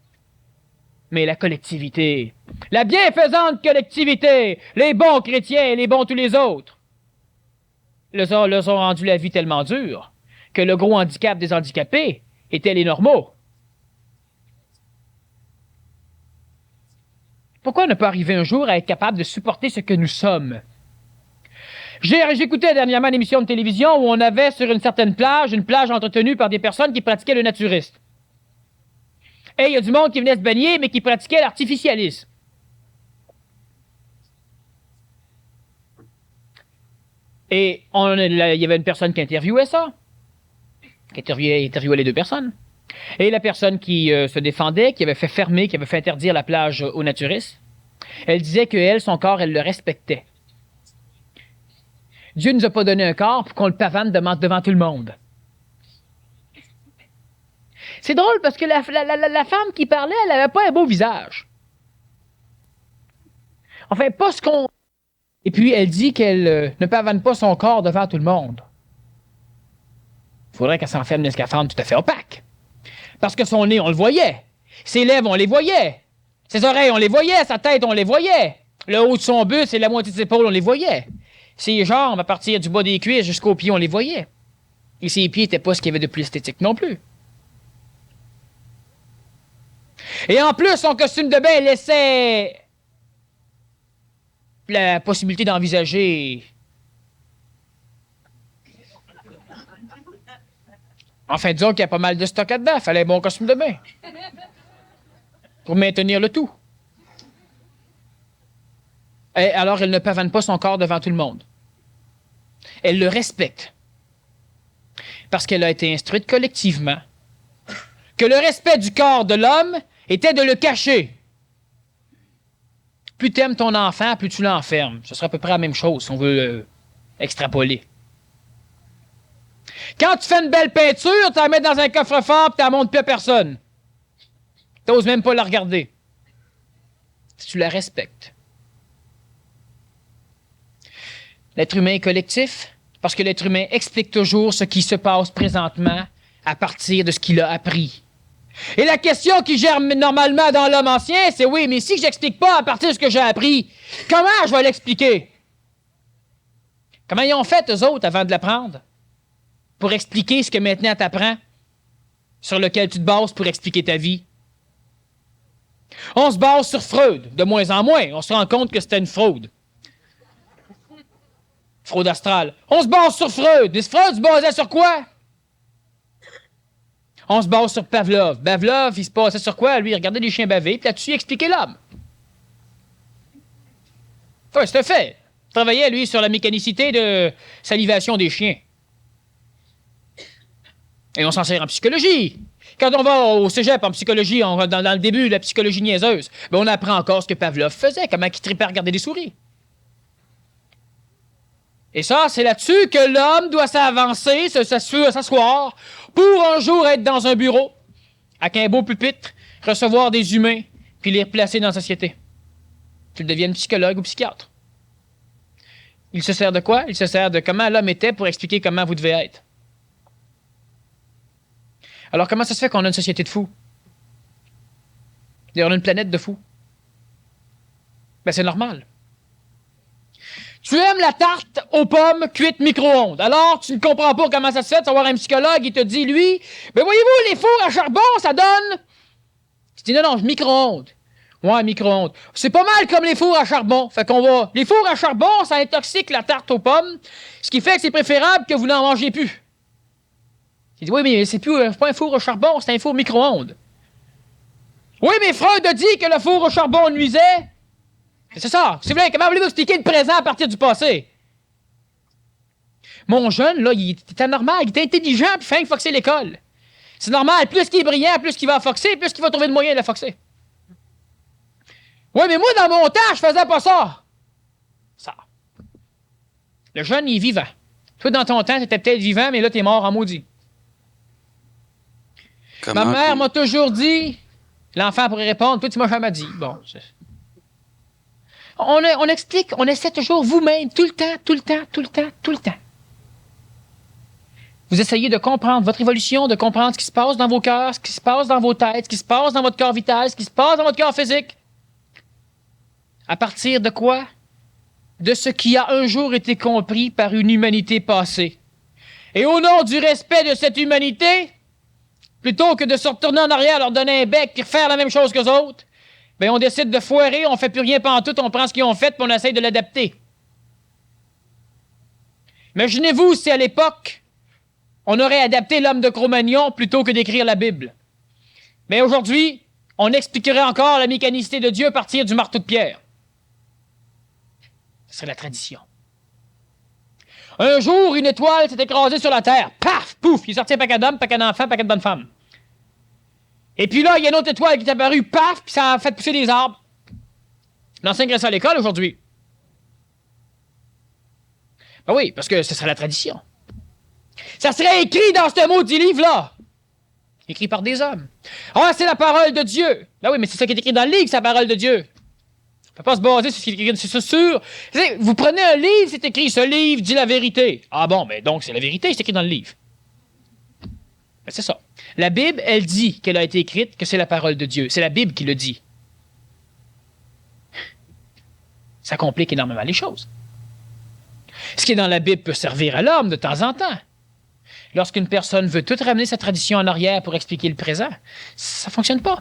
Mais la collectivité, la bienfaisante collectivité, les bons chrétiens et les bons tous les autres, leur ont rendu la vie tellement dure que le gros handicap des handicapés étaient les normaux. Pourquoi ne pas arriver un jour à être capable de supporter ce que nous sommes? J'écoutais dernièrement une émission de télévision où on avait sur une certaine plage, une plage entretenue par des personnes qui pratiquaient le naturisme. Et il y a du monde qui venait se baigner, mais qui pratiquait l'artificialisme. Et il y avait une personne qui interviewait ça, qui interviewait les deux personnes. Et la personne qui se défendait, qui avait fait fermer, qui avait fait interdire la plage aux naturistes, elle disait qu'elle, son corps, elle le respectait. Dieu nous a pas donné un corps pour qu'on le pavane devant tout le monde. C'est drôle parce que la femme qui parlait, elle n'avait pas un beau visage. Enfin, pas ce qu'on... Et puis, elle dit qu'elle ne pavane pas son corps devant tout le monde. Il faudrait qu'elle s'enferme dans un scaphandre tout à fait opaque. Parce que son nez, on le voyait. Ses lèvres, on les voyait. Ses oreilles, on les voyait. Sa tête, on les voyait. Le haut de son buste et la moitié de ses épaules, on les voyait. Ses jambes, à partir du bas des cuisses jusqu'aux pieds, on les voyait. Et ses pieds n'étaient pas ce qu'il y avait de plus esthétique non plus. Et en plus, son costume de bain laissait la possibilité d'envisager... Enfin, disons qu'il y a pas mal de stock là-dedans. Il fallait un bon costume de bain. Pour maintenir le tout. Et alors, elle ne pavane pas son corps devant tout le monde. Elle le respecte. Parce qu'elle a été instruite collectivement que le respect du corps de l'homme était de le cacher. Plus t'aimes ton enfant, plus tu l'enfermes. Ce sera à peu près la même chose si on veut extrapoler. Quand tu fais une belle peinture, tu la mets dans un coffre-fort et tu la montres plus à personne. Tu n'oses même pas la regarder. Si tu la respectes. L'être humain est collectif parce que l'être humain explique toujours ce qui se passe présentement à partir de ce qu'il a appris. Et la question qui germe normalement dans l'homme ancien, c'est oui, mais si je n'explique pas à partir de ce que j'ai appris, comment je vais l'expliquer? Comment ils ont fait, eux autres, avant de l'apprendre? Pour expliquer ce que maintenant t'apprends, sur lequel tu te bases pour expliquer ta vie. On se base sur Freud, de moins en moins. On se rend compte que c'était une fraude. Fraude astrale. On se base sur Freud. Mais Freud se basait sur quoi? On se base sur Pavlov. Pavlov, il se basait sur quoi? Lui, il regardait les chiens baver, puis là-dessus, il expliquait l'homme. Ouais, c'est un fait. Il travaillait, lui, sur la mécanicité de salivation des chiens. Et on s'en sert en psychologie. Quand on va au cégep en psychologie, dans le début de la psychologie niaiseuse, ben on apprend encore ce que Pavlov faisait, comment il tripait à regarder des souris. Et ça, c'est là-dessus que l'homme doit s'avancer, s'asseoir, pour un jour être dans un bureau, avec un beau pupitre, recevoir des humains, puis les replacer dans la société. Qu'il devienne psychologue ou psychiatre. Il se sert de quoi? Il se sert de comment l'homme était pour expliquer comment vous devez être. Alors, comment ça se fait qu'on a une société de fous? On a une planète de fous. Ben, c'est normal. Tu aimes la tarte aux pommes cuite micro-ondes. Alors, tu ne comprends pas comment ça se fait de savoir un psychologue, il te dit, lui, ben voyez-vous, les fours à charbon, ça donne... Tu dis, non, micro-ondes. Ouais, micro-ondes. C'est pas mal comme les fours à charbon. Fait qu'on va... Les fours à charbon, ça intoxique la tarte aux pommes, ce qui fait que c'est préférable que vous n'en mangez plus. Il dit, oui, mais c'est pas un four au charbon, c'est un four micro-ondes. Oui, mais Freud a dit que le four au charbon nuisait. C'est ça. Si vous voulez, comment voulez-vous expliquer le présent à partir du passé? Mon jeune, là, il était normal, il était intelligent, puis fin, il foxait l'école. C'est normal, plus qu'il est brillant, plus qu'il va foxer, plus qu'il va trouver de moyens de la foxer. Oui, mais moi, dans mon temps, je faisais pas ça. Ça. Le jeune, il est vivant. Toi, dans ton temps, t'étais peut-être vivant, mais là, t'es mort en maudit. Ma mère m'a toujours dit, l'enfant pourrait répondre, toi tu m'as jamais dit. Bon, on explique, on essaie toujours vous-même, tout le temps. Vous essayez de comprendre votre évolution, de comprendre ce qui se passe dans vos cœurs, ce qui se passe dans vos têtes, ce qui se passe dans votre corps vital, ce qui se passe dans votre corps physique. À partir de quoi? De ce qui a un jour été compris par une humanité passée. Et au nom du respect de cette humanité, plutôt que de se retourner en arrière, leur donner un bec et refaire la même chose qu'eux autres, ben on décide de foirer, on fait plus rien pantoute, on prend ce qu'ils ont fait puis on essaye de l'adapter. Imaginez-vous si à l'époque, on aurait adapté l'homme de Cro-Magnon plutôt que d'écrire la Bible. Mais aujourd'hui, on expliquerait encore la mécanicité de Dieu à partir du marteau de pierre. Ce serait la tradition. Un jour, une étoile s'est écrasée sur la terre. Paf! Pouf! Il est sorti un paquet d'hommes, paquet d'enfants, paquet de bonnes femmes. Et puis là, il y a une autre étoile qui est apparue. Paf! Puis ça a fait pousser des arbres. On enseignerait ça à l'école aujourd'hui. Ben oui, parce que ce serait la tradition. Ça serait écrit dans ce maudit livre-là. Écrit par des hommes. Ah, c'est la parole de Dieu. Ben oui, mais c'est ça qui est écrit dans le livre, c'est la parole de Dieu. On ne peut pas se baser sur ce qui est écrit, c'est sûr. Vous prenez un livre, c'est écrit, ce livre dit la vérité. Ah bon, mais donc c'est la vérité, c'est écrit dans le livre. Ben, c'est ça. La Bible, elle dit qu'elle a été écrite, que c'est la parole de Dieu. C'est la Bible qui le dit. Ça complique énormément les choses. Ce qui est dans la Bible peut servir à l'homme de temps en temps. Lorsqu'une personne veut tout ramener sa tradition en arrière pour expliquer le présent, ça ne fonctionne pas.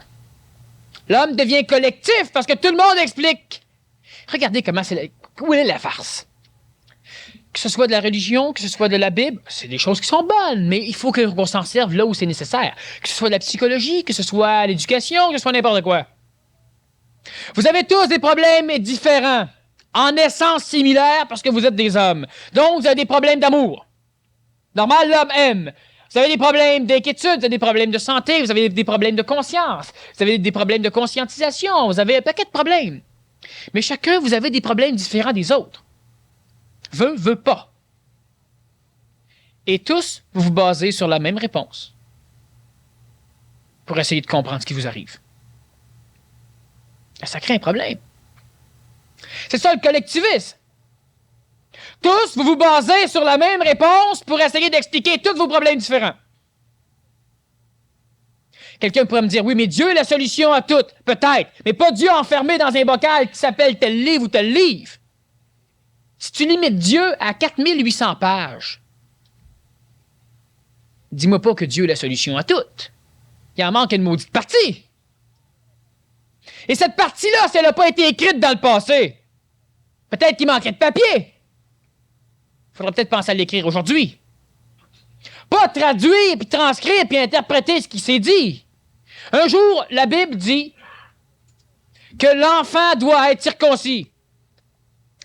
L'homme devient collectif parce que tout le monde explique. Regardez comment où est la farce. Que ce soit de la religion, que ce soit de la Bible, c'est des choses qui sont bonnes, mais il faut qu'on s'en serve là où c'est nécessaire. Que ce soit de la psychologie, que ce soit l'éducation, que ce soit n'importe quoi. Vous avez tous des problèmes différents, en essence similaires parce que vous êtes des hommes. Donc, vous avez des problèmes d'amour. Normal, l'homme aime. Vous avez des problèmes d'inquiétude, vous avez des problèmes de santé, vous avez des problèmes de conscience, vous avez des problèmes de conscientisation, vous avez un paquet de problèmes. Mais chacun, vous avez des problèmes différents des autres. Veut pas. Et tous, vous vous basez sur la même réponse pour essayer de comprendre ce qui vous arrive. Ça crée un problème. C'est ça le collectivisme. Tous, vous vous basez sur la même réponse pour essayer d'expliquer tous vos problèmes différents. Quelqu'un pourrait me dire, oui, mais Dieu est la solution à tout. Peut-être, mais pas Dieu enfermé dans un bocal qui s'appelle tel livre ou tel livre. Si tu limites Dieu à 4800 pages, dis-moi pas que Dieu est la solution à tout. Il en manque une maudite partie. Et cette partie-là, si elle n'a pas été écrite dans le passé, peut-être qu'il manquerait de papier. Il faudrait peut-être penser à l'écrire aujourd'hui. Pas traduire, puis transcrire, puis interpréter ce qui s'est dit. Un jour, la Bible dit que l'enfant doit être circoncis.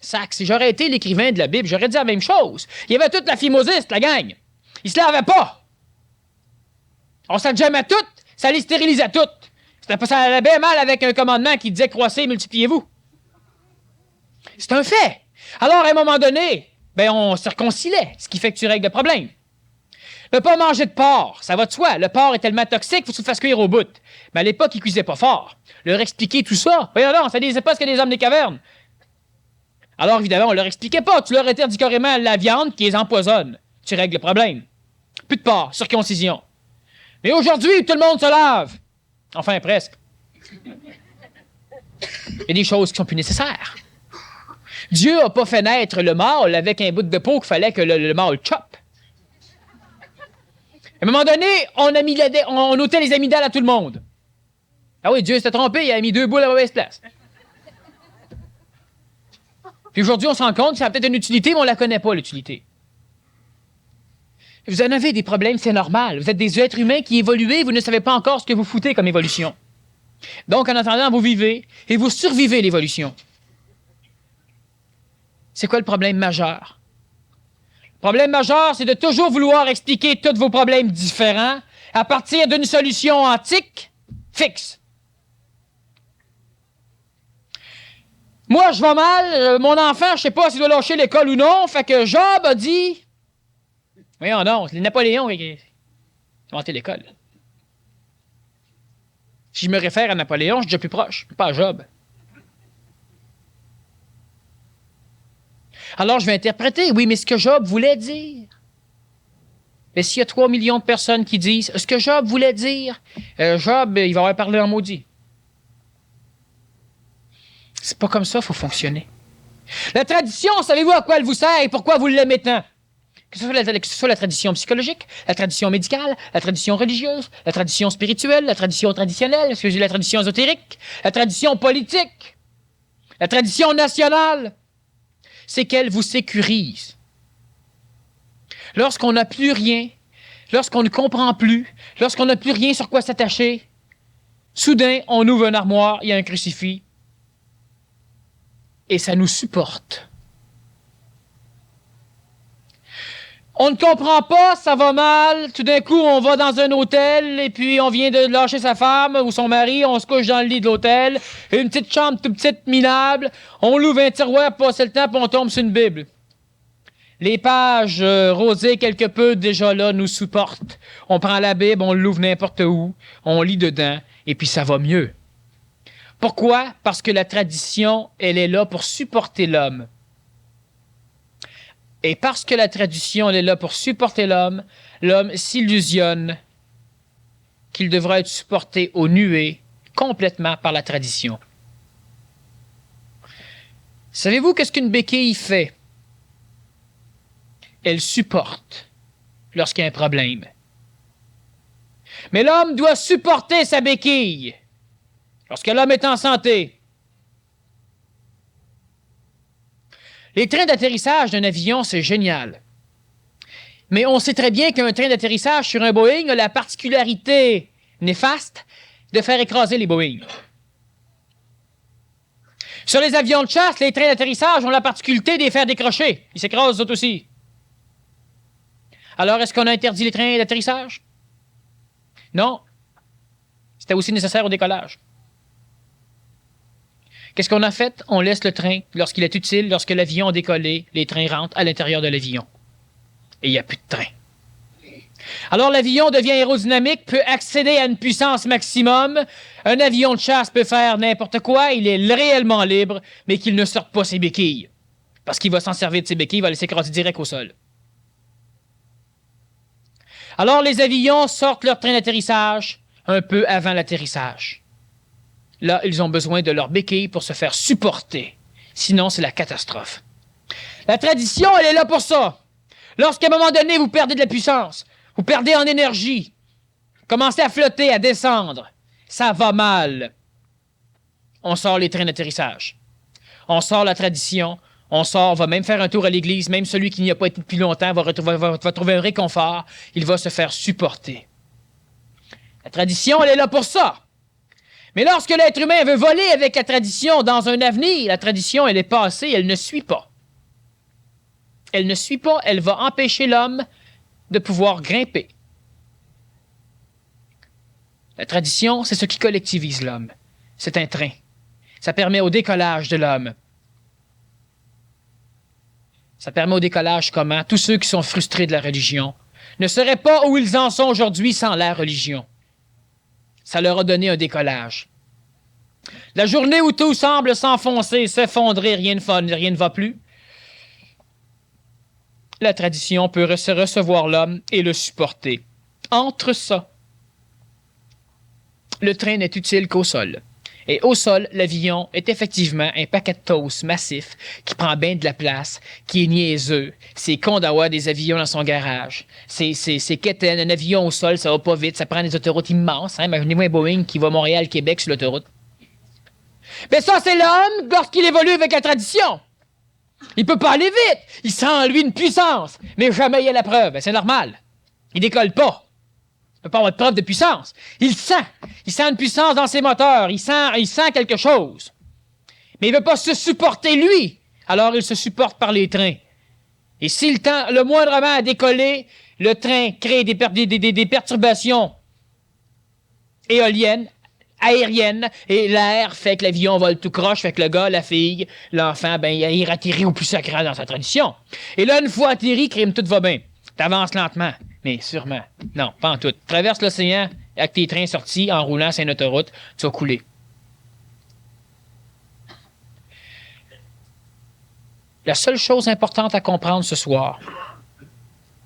Sac, si j'aurais été l'écrivain de la Bible, j'aurais dit la même chose. Il y avait toute la phimosiste, la gang. Ils se lavaient pas. On s'adjamait toutes, ça les stérilisait toutes. Ça allait bien mal avec un commandement qui disait croissez, multipliez-vous. C'est un fait. Alors, à un moment donné, on circonciliait, ce qui fait que tu règles le problème. Ne pas manger de porc, ça va de soi. Le porc est tellement toxique, il faut que tu le fasses cuire au bout. Mais à l'époque, ils cuisaient pas fort. Leur expliquer tout ça, voyons non, ça disait pas ce que les hommes des cavernes. Alors, évidemment, on leur expliquait pas. Tu leur interdis carrément la viande qui les empoisonne. Tu règles le problème. Plus de porc, circoncision. Mais aujourd'hui, tout le monde se lave. Enfin, presque. Il y a des choses qui sont plus nécessaires. Dieu n'a pas fait naître le mâle avec un bout de peau qu'il fallait que le mâle chope. À un moment donné, on ôtait les amygdales à tout le monde. Ah oui, Dieu s'était trompé, il a mis 2 boules à la mauvaise place. Puis aujourd'hui, on se rend compte que ça a peut-être une utilité, mais on ne la connaît pas, l'utilité. Vous en avez des problèmes, c'est normal. Vous êtes des êtres humains qui évoluez, vous ne savez pas encore ce que vous foutez comme évolution. Donc, en attendant, vous vivez et vous survivez l'évolution. C'est quoi le problème majeur? Le problème majeur, c'est de toujours vouloir expliquer tous vos problèmes différents à partir d'une solution antique fixe. Moi, je vais mal, mon enfant, je ne sais pas s'il doit lâcher l'école ou non, fait que Job a dit... Voyons non, c'est Napoléon qui a inventé l'école. Si je me réfère à Napoléon, je suis déjà plus proche, pas à Job. Alors, je vais interpréter, oui, mais ce que Job voulait dire. Mais s'il y a 3 millions de personnes qui disent ce que Job voulait dire, Job, il va avoir parlé en maudit. C'est pas comme ça qu'il faut fonctionner. La tradition, savez-vous à quoi elle vous sert et pourquoi vous l'aimez tant? Que ce soit la tradition psychologique, la tradition médicale, la tradition religieuse, la tradition spirituelle, la tradition traditionnelle, la tradition ésotérique, la tradition politique, la tradition nationale, c'est qu'elle vous sécurise. lorsqu'on n'a plus rien, lorsqu'on ne comprend plus, lorsqu'on n'a plus rien sur quoi s'attacher, soudain, on ouvre une armoire, il y a un crucifix, et ça nous supporte. On ne comprend pas, ça va mal, tout d'un coup, on va dans un hôtel, et puis on vient de lâcher sa femme ou son mari, on se couche dans le lit de l'hôtel, une petite chambre toute petite, minable, on l'ouvre un tiroir pour passer le temps, puis on tombe sur une Bible. Les pages rosées quelque peu déjà là nous supportent. On prend la Bible, on l'ouvre n'importe où, on lit dedans, et puis ça va mieux. Pourquoi? Parce que la tradition, elle est là pour supporter l'homme. Et parce que la tradition, elle est là pour supporter l'homme, l'homme s'illusionne qu'il devra être supporté aux nuées complètement par la tradition. Savez-vous qu'est-ce qu'une béquille fait? Elle supporte lorsqu'il y a un problème. Mais l'homme doit supporter sa béquille lorsque l'homme est en santé. Les trains d'atterrissage d'un avion, c'est génial. Mais on sait très bien qu'un train d'atterrissage sur un Boeing a la particularité néfaste de faire écraser les Boeing. Sur les avions de chasse, les trains d'atterrissage ont la particularité de les faire décrocher. Ils s'écrasent eux aussi. Alors, est-ce qu'on a interdit les trains d'atterrissage? Non. C'était aussi nécessaire au décollage. Qu'est-ce qu'on a fait? On laisse le train, lorsqu'il est utile, lorsque l'avion a décollé, les trains rentrent à l'intérieur de l'avion. Et il n'y a plus de train. Alors l'avion devient aérodynamique, peut accéder à une puissance maximum. Un avion de chasse peut faire n'importe quoi, il est réellement libre, mais qu'il ne sorte pas ses béquilles. Parce qu'il va s'en servir de ses béquilles, il va les écraser direct au sol. Alors les avions sortent leur train d'atterrissage un peu avant l'atterrissage. Là, ils ont besoin de leurs béquilles pour se faire supporter. Sinon, c'est la catastrophe. La tradition, elle est là pour ça. Lorsqu'à un moment donné, vous perdez de la puissance, vous perdez en énergie, commencez à flotter, à descendre, ça va mal. On sort les trains d'atterrissage. On sort la tradition. On va même faire un tour à l'église. Même celui qui n'y a pas été depuis longtemps va trouver un réconfort. Il va se faire supporter. La tradition, elle est là pour ça. Mais lorsque l'être humain veut voler avec la tradition dans un avenir, la tradition, elle est passée, elle ne suit pas. Elle ne suit pas, elle va empêcher l'homme de pouvoir grimper. La tradition, c'est ce qui collectivise l'homme. C'est un train. Ça permet au décollage de l'homme. Ça permet au décollage comment? Tous ceux qui sont frustrés de la religion ne seraient pas où ils en sont aujourd'hui sans la religion. Ça leur a donné un décollage. La journée où tout semble s'enfoncer, s'effondrer, rien ne va plus, la tradition peut recevoir l'homme et le supporter. Entre ça, le train n'est utile qu'au sol. Et au sol, l'avion est effectivement un paquet de toast massif qui prend bien de la place, qui est niaiseux. C'est con d'avoir des avions dans son garage. C'est quétaine. Un avion au sol, ça va pas vite. Ça prend des autoroutes immenses. Hein? Imaginez-vous un Boeing qui va Montréal-Québec sur l'autoroute. Mais ça, c'est l'homme lorsqu'il évolue avec la tradition. Il peut pas aller vite. Il sent en lui une puissance. Mais jamais il y a la preuve. Ben, c'est normal. Il décolle pas. Il ne peut pas avoir de preuve de puissance. Il sent une puissance dans ses moteurs. Il sent quelque chose. Mais il ne veut pas se supporter lui. Alors il se supporte par les trains. Et s'il tend le moindrement à décoller, le train crée des perturbations éoliennes, aériennes, et l'air fait que l'avion vole tout croche, fait que le gars, la fille, l'enfant, ben, il atterrit au plus sacré dans sa tradition. Et là, une fois atterri, crime, tout va bien. T'avances lentement, mais sûrement. Non, pas en tout. Traverse l'océan avec tes trains sortis en roulant sur une autoroute, tu vas couler. La seule chose importante à comprendre ce soir,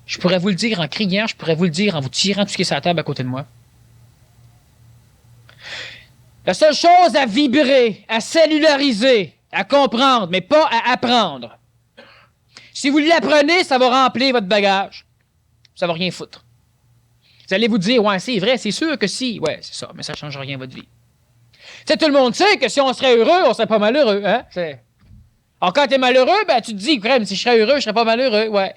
je pourrais vous le dire en criant, je pourrais vous le dire en vous tirant tout ce qui est sur la table à côté de moi. La seule chose à vibrer, à cellulariser, à comprendre, mais pas à apprendre. Si vous l'apprenez, ça va remplir votre bagage. Ça va rien foutre. Vous allez vous dire, ouais, c'est vrai, c'est sûr que si. Ouais, c'est ça, mais ça ne change rien à votre vie. Tu sais, tout le monde sait que si on serait heureux, on serait pas malheureux, hein? Alors, quand t'es malheureux, ben, tu te dis, crème, si je serais heureux, je serais pas malheureux, ouais.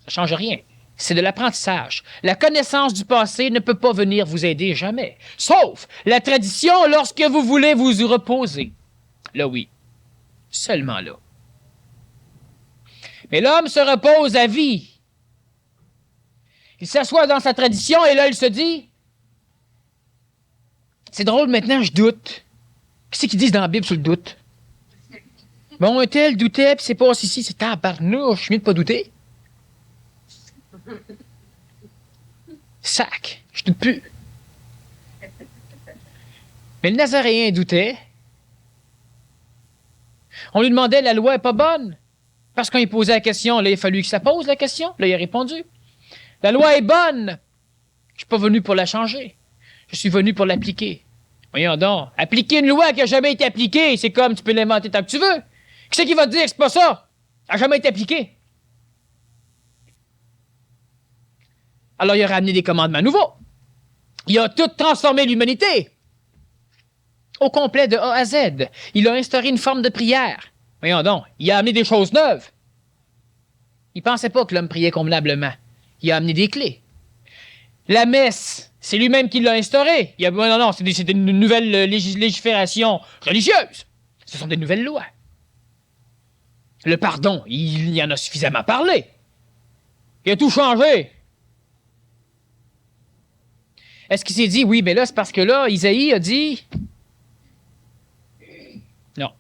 Ça change rien. C'est de l'apprentissage. La connaissance du passé ne peut pas venir vous aider jamais. Sauf la tradition lorsque vous voulez vous y reposer. Là, oui. Seulement là. Mais l'homme se repose à vie. Il s'assoit dans sa tradition et là, il se dit, c'est drôle, maintenant, je doute. Qu'est-ce qu'ils disent dans la Bible sur le doute? Bon, un tel doutait, puis c'est pas ici, c'est tabarnouche, je viens de pas douter. Sac, je doute plus. Mais le Nazaréen doutait. On lui demandait, la loi est pas bonne. Parce qu'on lui posait la question, là, il a fallu que ça pose la question. Là, il a répondu. La loi est bonne. Je suis pas venu pour la changer. Je suis venu pour l'appliquer. Voyons donc. Appliquer une loi qui a jamais été appliquée, c'est comme tu peux l'inventer tant que tu veux. Qui c'est qui va te dire que c'est pas ça? Elle n'a jamais été appliquée. Alors, il a ramené des commandements nouveaux. Il a tout transformé l'humanité. Au complet, de A à Z. Il a instauré une forme de prière. Voyons donc. Il a amené des choses neuves. Il pensait pas que l'homme priait convenablement. Il a amené des clés. La messe, c'est lui-même qui l'a instaurée. Non, c'est une nouvelle légifération religieuse. Ce sont des nouvelles lois. Le pardon, il y en a suffisamment parlé. Il a tout changé. Est-ce qu'il s'est dit, oui, mais là, c'est parce que là, Isaïe a dit... Non.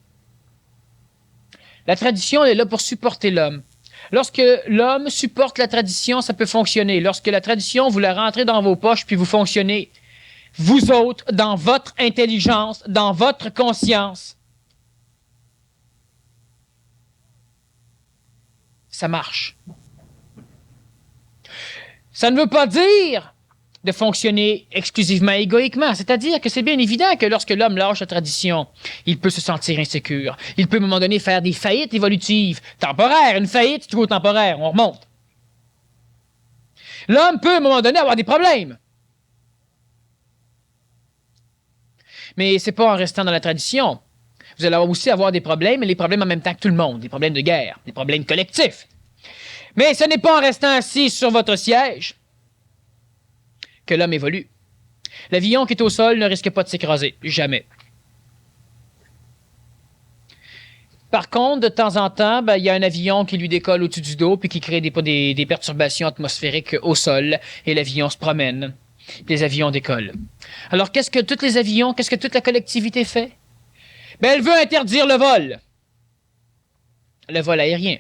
La tradition est là pour supporter l'homme. Lorsque l'homme supporte la tradition, ça peut fonctionner. Lorsque la tradition, vous la rentrez dans vos poches, puis vous fonctionnez, vous autres, dans votre intelligence, dans votre conscience, ça marche. Ça ne veut pas dire de fonctionner exclusivement égoïquement. C'est-à-dire que c'est bien évident que lorsque l'homme lâche la tradition, il peut se sentir insécure. Il peut à un moment donné faire des faillites évolutives. Temporaires. Une faillite, c'est toujours temporaire. On remonte. L'homme peut à un moment donné avoir des problèmes. Mais c'est pas en restant dans la tradition. Vous allez aussi avoir des problèmes, et les problèmes en même temps que tout le monde. Des problèmes de guerre, des problèmes collectifs. Mais ce n'est pas en restant assis sur votre siège que l'homme évolue. L'avion qui est au sol ne risque pas de s'écraser. Jamais. Par contre, de temps en temps, il y a un avion qui lui décolle au-dessus du dos puis qui crée des perturbations atmosphériques au sol et l'avion se promène. Les avions décollent. Alors, qu'est-ce que toute la collectivité fait? Elle veut interdire le vol. Le vol aérien.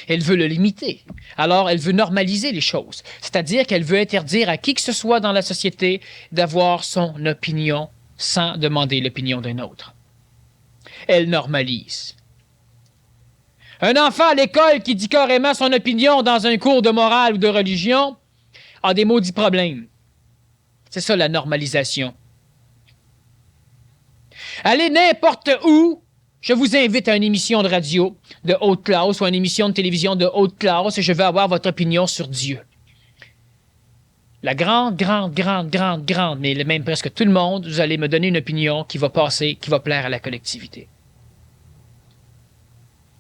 Elle veut le limiter. Alors, elle veut normaliser les choses. C'est-à-dire qu'elle veut interdire à qui que ce soit dans la société d'avoir son opinion sans demander l'opinion d'un autre. Elle normalise. Un enfant à l'école qui dit carrément son opinion dans un cours de morale ou de religion a des maudits problèmes. C'est ça la normalisation. Allez n'importe où. Je vous invite à une émission de radio de haute classe ou à une émission de télévision de haute classe et je veux avoir votre opinion sur Dieu. La grande, mais même presque tout le monde, vous allez me donner une opinion qui va passer, qui va plaire à la collectivité.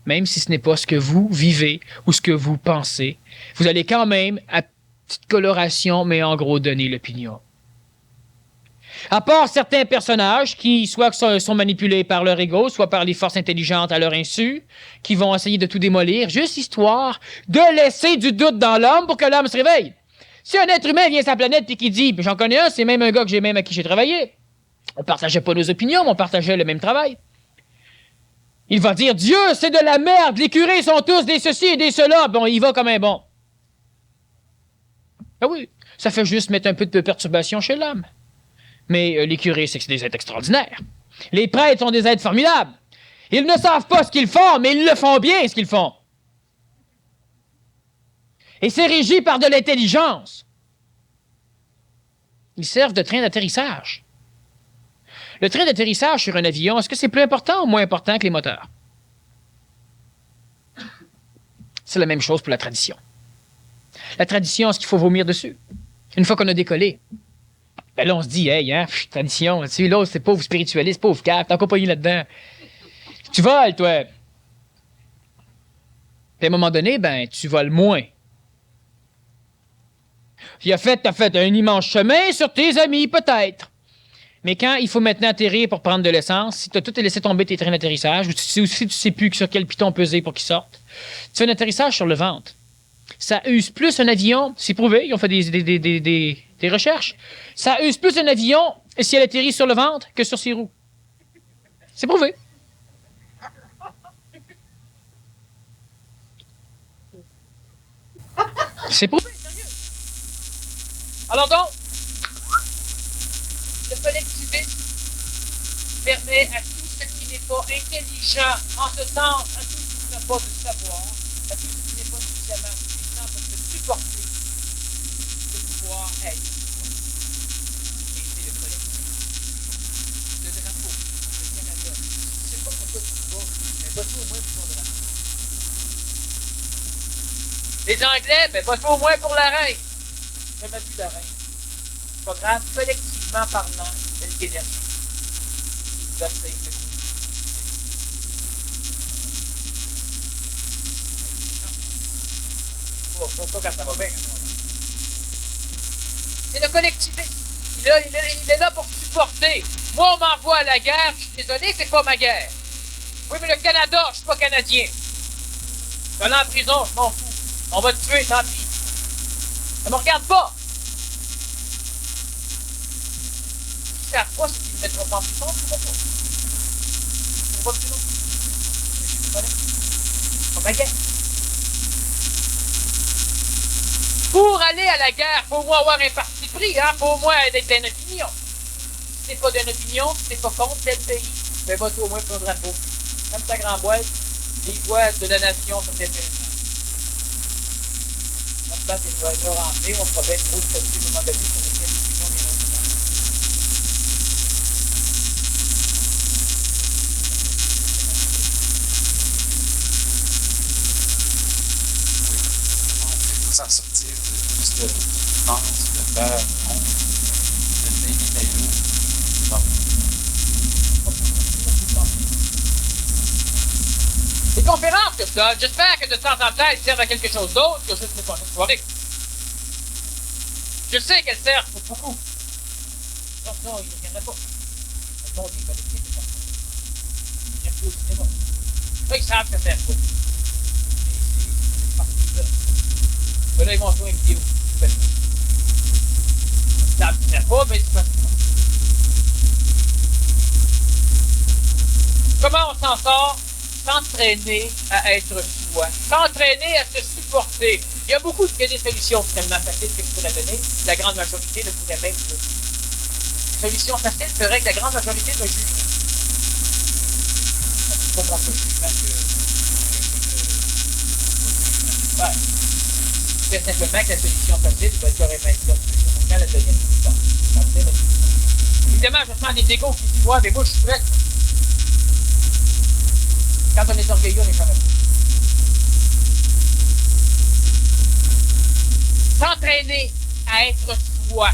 Même si ce n'est pas ce que vous vivez ou ce que vous pensez, vous allez quand même, à petite coloration, mais en gros, donner l'opinion. À part certains personnages qui soit sont manipulés par leur ego, soit par les forces intelligentes à leur insu, qui vont essayer de tout démolir, juste histoire de laisser du doute dans l'homme pour que l'homme se réveille. Si un être humain vient sur la planète et qui dit, j'en connais un, c'est même un gars que j'ai même à qui j'ai travaillé, on partageait pas nos opinions, mais on partageait le même travail. Il va dire, Dieu, c'est de la merde, les curés sont tous des ceci et des cela, bon, il va comme un bon. Ah oui, ça fait juste mettre un peu de perturbation chez l'homme. Mais les curés, c'est des êtres extraordinaires. Les prêtres sont des êtres formidables. Ils ne savent pas ce qu'ils font, mais ils le font bien, ce qu'ils font. Et c'est régi par de l'intelligence. Ils servent de train d'atterrissage. Le train d'atterrissage sur un avion, est-ce que c'est plus important ou moins important que les moteurs? C'est la même chose pour la tradition. La tradition, est-ce qu'il faut vomir dessus? Une fois qu'on a décollé, là, on se dit, hey, tradition, tu sais, là, c'est pauvre spiritualiste, pauvre cap, t'as encore pas eu là-dedans. Tu voles, toi. Puis à un moment donné, ben, tu voles moins. T'as fait un immense chemin sur tes amis, peut-être. Mais quand il faut maintenant atterrir pour prendre de l'essence, si tu as tout laissé tomber tes trains d'atterrissage, ou si tu sais plus sur quel piton peser pour qu'il sorte, tu fais un atterrissage sur le ventre. Ça use plus un avion, c'est prouvé, ils ont fait des recherches. Ça use plus un avion si elle atterrit sur le ventre que sur ses roues. C'est prouvé. C'est prouvé, sérieux. Alors donc, le collectivisme permet à tout ce qui n'est pas intelligent, en ce sens, à tout ce qui n'a pas de savoir, à tout ce qui n'est pas suffisamment puissant pour se supporter, de pouvoir être. Et c'est le collectivisme. Le drapeau, le Canada. Je sais pas pourquoi tu te bats, mais bats-toi au moins pour ton drapeau. Les Anglais, ben bats-toi au moins pour la reine. J'ai jamais vu la reine. C'est pas grave, collectivement parlant, elle est énergie. Là, c'est pas quand ça va bien. C'est le collectivisme. Il est là pour supporter. Moi, on m'envoie à la guerre, je suis désolé, c'est pas ma guerre. Oui, mais le Canada, je suis pas Canadien. Je vais aller en prison, je m'en fous. On va te tuer, tant pis. Ça me regarde pas. Ils savent pas ce qu'ils ne mettront pas en prison, je ne sais pas. C'est pas prison. C'est pas ma guerre. Pour aller à la guerre, faut au moins avoir un parti pris, hein? Faut au moins être d'une opinion. Si t'es pas d'une opinion, si t'es pas contre tel pays, ben va-toi au moins pour un drapeau. Comme ta grand boîte, les voix de la nation sont intéressantes. On se passe des voix remplis, on fera bien trop de statuts au moment donné sur lesquels l'opinion vient non S'en sortir de ce pense de faire de Netanyahu. Bon. Les conférences que je donne, j'espère que de temps en temps, elles servent à quelque chose d'autre que juste mes soirées. Je sais qu'elles servent pour beaucoup. Non, il n'y en a pas. Le monde est collectif, c'est pas ça. Il y a plus au cinéma. Là, ils savent que ça sert pas. Mais c'est parti là. Mais là, ils vont jouer une vidéo. Ils savent que ça sert pas, mais c'est pas ça. Comment on s'en sort? S'entraîner à être soi, s'entraîner à se supporter. Il y a des solutions finalement faciles que je pourrais donner. La grande majorité ne pourrait même pas. Les solutions faciles feraient que la grande majorité me juge. Je comprends pas le jugement que je fais simplement que la solution facile va être carrément être la solution mondiale à la deuxième puissance. Évidemment, je sens des égos qui disent ouais, mais moi je suis prêt. Quand on est orgueilleux, on est quand même. S'entraîner à être soi.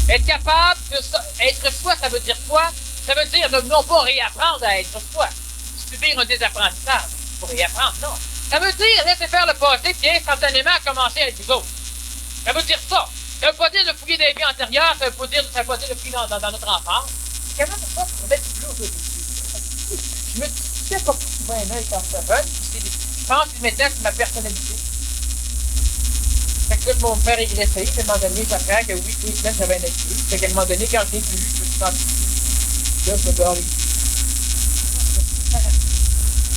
Être capable de être soi, ça veut dire quoi? Ça veut dire non pas réapprendre à être soi. Subir un désapprentissage pour réapprendre, non. Ça veut dire laisser faire le passé puis instantanément commencer à être vous autres. Ça veut dire ça. Ça veut pas dire de fouiller des vies antérieures, ça veut pas dire de fouiller dans notre enfance. C'est quand même ça pour mettre du bleu aujourd'hui. Je me sais pas souvent un œil quand ça va. Je pense que maintenant c'est ma personnalité. Fait que là, je vais me faire régresser. À un moment donné, j'apprends que oui, tous les semaines, j'avais un équilibre. Fait qu'à un moment donné, quand je n'ai plus, je me suis senti. Là, je me dors les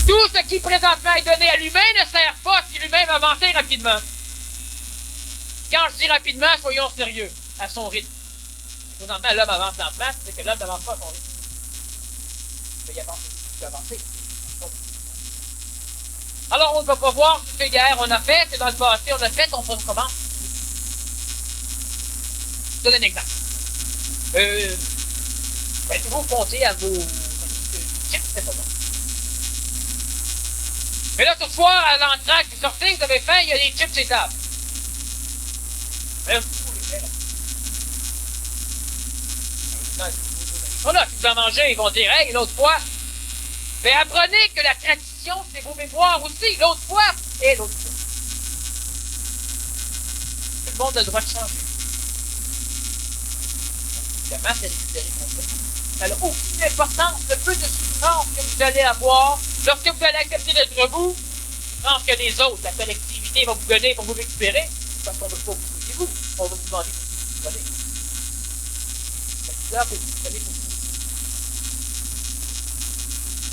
Tout ce qui présentement est donné à l'humain ne sert pas si l'humain va avancer rapidement. Quand je dis rapidement, soyons sérieux, à son rythme. Présentement, l'homme avance lentement, c'est que l'homme n'avance pas à son rythme. Il peut y avancer. Alors, on ne va pas voir toutes les guerres on a faites, c'est dans le passé, on a fait, on recommence. Je donne un exemple. Vous comptez à vos... c'est pas bon. Mais là, ce soir, à l'entraque du sortie, vous avez faim, il y a des chips sur les tables. Ils sont là, si vous en mangez, ils vont dire, hey, l'autre fois, mais apprenez que la tradition traditions, c'est vos mémoires aussi, l'autre fois et l'autre fois. Tout le monde a le droit de changer. Évidemment, c'est récupéré complètement. Ça n'a aucune importance, le peu de souffrance que vous allez avoir lorsque vous allez accepter d'être vous, souffrance que les autres, la collectivité va vous donner pour vous récupérer, parce qu'on ne veut pas vous souhaiter vous, on va vous demander pour vous donner. C'est là que vous allez pour vous.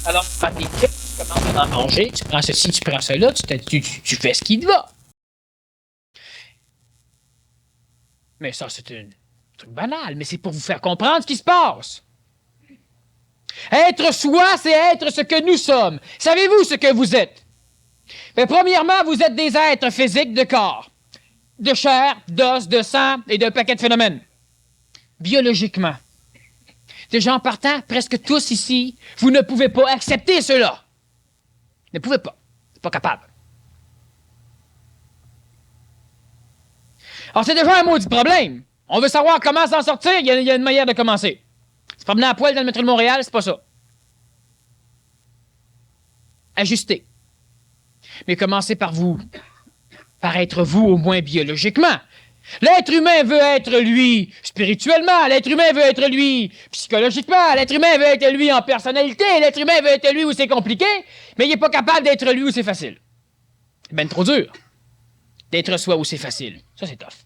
Alors, tu prends tes chips, tu commences à en manger, tu prends ceci, tu prends cela, tu fais ce qui te va. Mais ça, c'est un truc banal, mais c'est pour vous faire comprendre ce qui se passe. Être soi, c'est être ce que nous sommes. Savez-vous ce que vous êtes? Mais premièrement, vous êtes des êtres physiques de corps, de chair, d'os, de sang et d'un paquet de phénomènes. Biologiquement. Déjà en partant, presque tous ici, vous ne pouvez pas accepter cela. Ne pouvez pas. Vous n'êtes pas capable. Alors, c'est déjà un maudit problème. On veut savoir comment s'en sortir, il y a une manière de commencer. Se promener à poil dans le métro de Montréal, c'est pas ça. Ajustez. Mais commencez par vous. Par être vous, au moins biologiquement. L'être humain veut être lui spirituellement, l'être humain veut être lui psychologiquement, l'être humain veut être lui en personnalité, l'être humain veut être lui où c'est compliqué, mais il n'est pas capable d'être lui où c'est facile. C'est ben trop dur. D'être soi où c'est facile. Ça, c'est tough.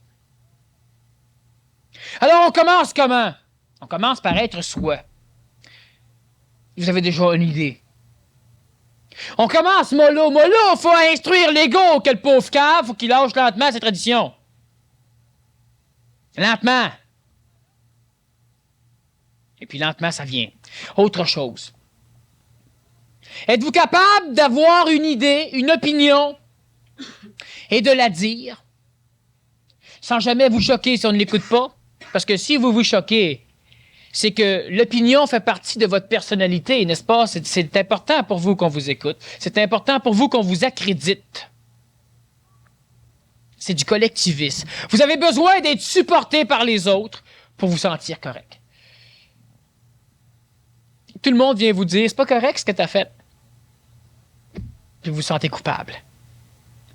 Alors, on commence comment? On commence par être soi. Vous avez déjà une idée. On commence mollo, mollo, faut instruire l'ego, quel pauvre cave, faut qu'il lâche lentement ses traditions. Lentement. Et puis lentement, ça vient. Autre chose. Êtes-vous capable d'avoir une idée, une opinion, et de la dire, sans jamais vous choquer si on ne l'écoute pas? Parce que si vous vous choquez, c'est que l'opinion fait partie de votre personnalité, n'est-ce pas? C'est important pour vous qu'on vous écoute. C'est important pour vous qu'on vous accrédite. C'est du collectivisme. Vous avez besoin d'être supporté par les autres pour vous sentir correct. Tout le monde vient vous dire, c'est pas correct ce que tu as fait. Puis vous vous sentez coupable.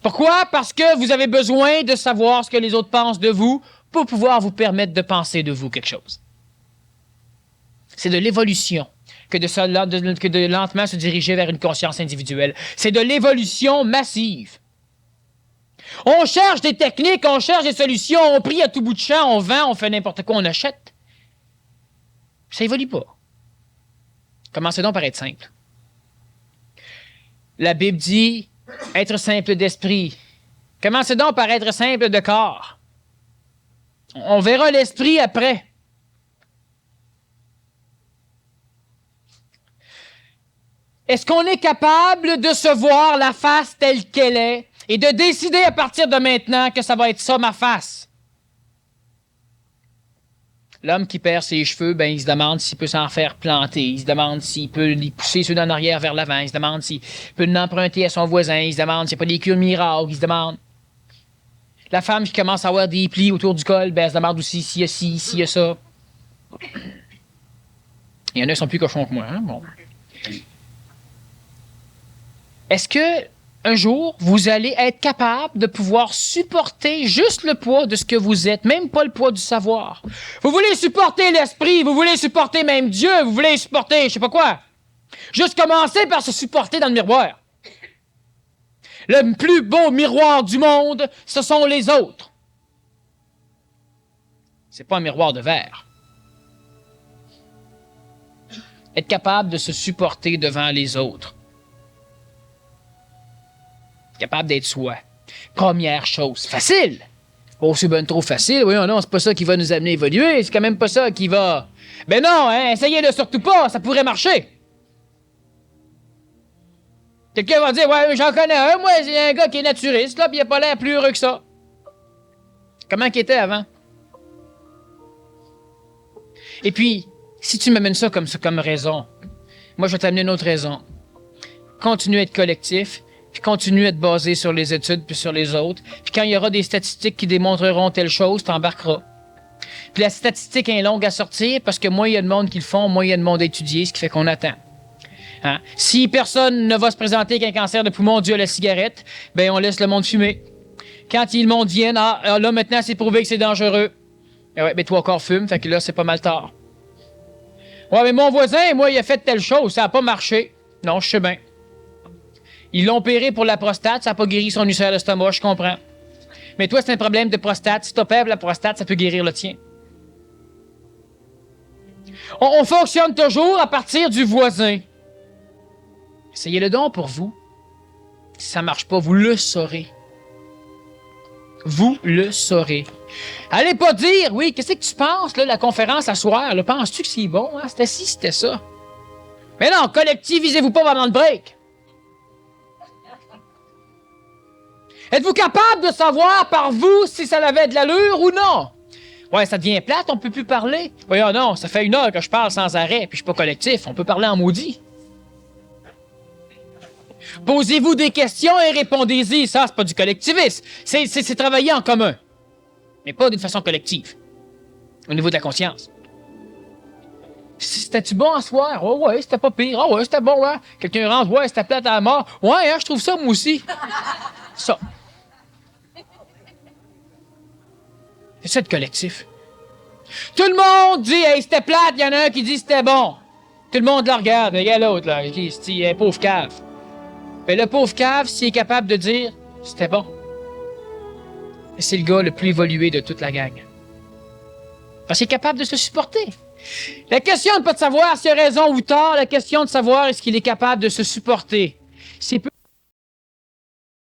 Pourquoi? Parce que vous avez besoin de savoir ce que les autres pensent de vous pour pouvoir vous permettre de penser de vous quelque chose. C'est de l'évolution que de lentement se diriger vers une conscience individuelle. C'est de l'évolution massive. On cherche des techniques, on cherche des solutions, on prie à tout bout de champ, on vend, on fait n'importe quoi, on achète. Ça évolue pas. Commencez donc par être simple. La Bible dit être simple d'esprit. Commencez donc par être simple de corps. On verra l'esprit après. Est-ce qu'on est capable de se voir la face telle qu'elle est et de décider à partir de maintenant que ça va être ça ma face? L'homme qui perd ses cheveux, ben, il se demande s'il peut s'en faire planter. Il se demande s'il peut les pousser ceux d'en arrière vers l'avant. Il se demande s'il peut l'emprunter à son voisin. Il se demande s'il n'y a pas des cures miracles. Il se demande. La femme qui commence à avoir des plis autour du col, ben, elle se demande aussi s'il y a ci, s'il y a ça. Il y en a qui sont plus cochons que moi, hein? Bon. Est-ce que un jour, vous allez être capable de pouvoir supporter juste le poids de ce que vous êtes, même pas le poids du savoir? Vous voulez supporter l'esprit, vous voulez supporter même Dieu, vous voulez supporter je sais pas quoi. Juste commencer par se supporter dans le miroir. Le plus beau miroir du monde, ce sont les autres. C'est pas un miroir de verre. Être capable de se supporter devant les autres. Capable d'être soi. Première chose. Facile. Oh, c'est ben trop facile. Oui, non, c'est pas ça qui va nous amener à évoluer. C'est quand même pas ça qui va... Ben non, hein, essayez-le surtout pas. Ça pourrait marcher. Quelqu'un va dire, ouais, j'en connais un. Moi, c'est un gars qui est naturiste, là, pis il a pas l'air plus heureux que ça. Comment qu'il était avant? Et puis, si tu m'amènes ça comme raison, moi, je vais t'amener une autre raison. Continue à être collectif. Puis continue à être basé sur les études puis sur les autres. Puis quand il y aura des statistiques qui démontreront telle chose, t'embarqueras. Puis la statistique est longue à sortir parce que moins il y a de monde qui le font, moins il y a de monde à étudier, ce qui fait qu'on attend. Hein? Si personne ne va se présenter avec un cancer de poumon dû à la cigarette, ben on laisse le monde fumer. Quand le monde vient, là maintenant c'est prouvé que c'est dangereux. Ben ouais, mais toi encore fume, fait que là c'est pas mal tard. Ouais, mais mon voisin, moi, il a fait telle chose, ça a pas marché. Non, je sais bien. Ils l'ont opéré pour la prostate, ça a pas guéri son ulcère d'estomac, je comprends. Mais toi, c'est un problème de prostate. Si t'opères la prostate, ça peut guérir le tien. On fonctionne toujours à partir du voisin. Essayez-le donc pour vous. Si ça marche pas, vous le saurez. Vous le saurez. Allez pas dire, oui, qu'est-ce que tu penses, là, la conférence à soir, là, penses-tu que c'est bon, hein? C'était ci, c'était ça. Mais non, collectivisez-vous pas pendant le break. Êtes-vous capable de savoir par vous si ça avait de l'allure ou non? Ouais, ça devient plate, on peut plus parler. Voyons non, ça fait 1 heure que je parle sans arrêt, puis je suis pas collectif, on peut parler en maudit. Posez-vous des questions et répondez-y. Ça, c'est pas du collectivisme. C'est travailler en commun. Mais pas d'une façon collective. Au niveau de la conscience. C'était-tu bon à soir? Oh ouais, c'était pas pire. Oh ouais, c'était bon, hein? Quelqu'un rentre, ouais, c'était plate à la mort. Ouais, hein, je trouve ça, moi aussi. Ça. C'est ça de collectif. Tout le monde dit, hey, c'était plate, il y en a un qui dit c'était bon. Tout le monde le regarde, il y a l'autre, là, qui dit, un pauvre cave. Mais le pauvre cave, s'il est capable de dire, c'était bon. C'est le gars le plus évolué de toute la gang. Parce qu'il est capable de se supporter. La question n'est pas de savoir s'il a raison ou tort, la question de savoir est-ce qu'il est capable de se supporter. C'est peu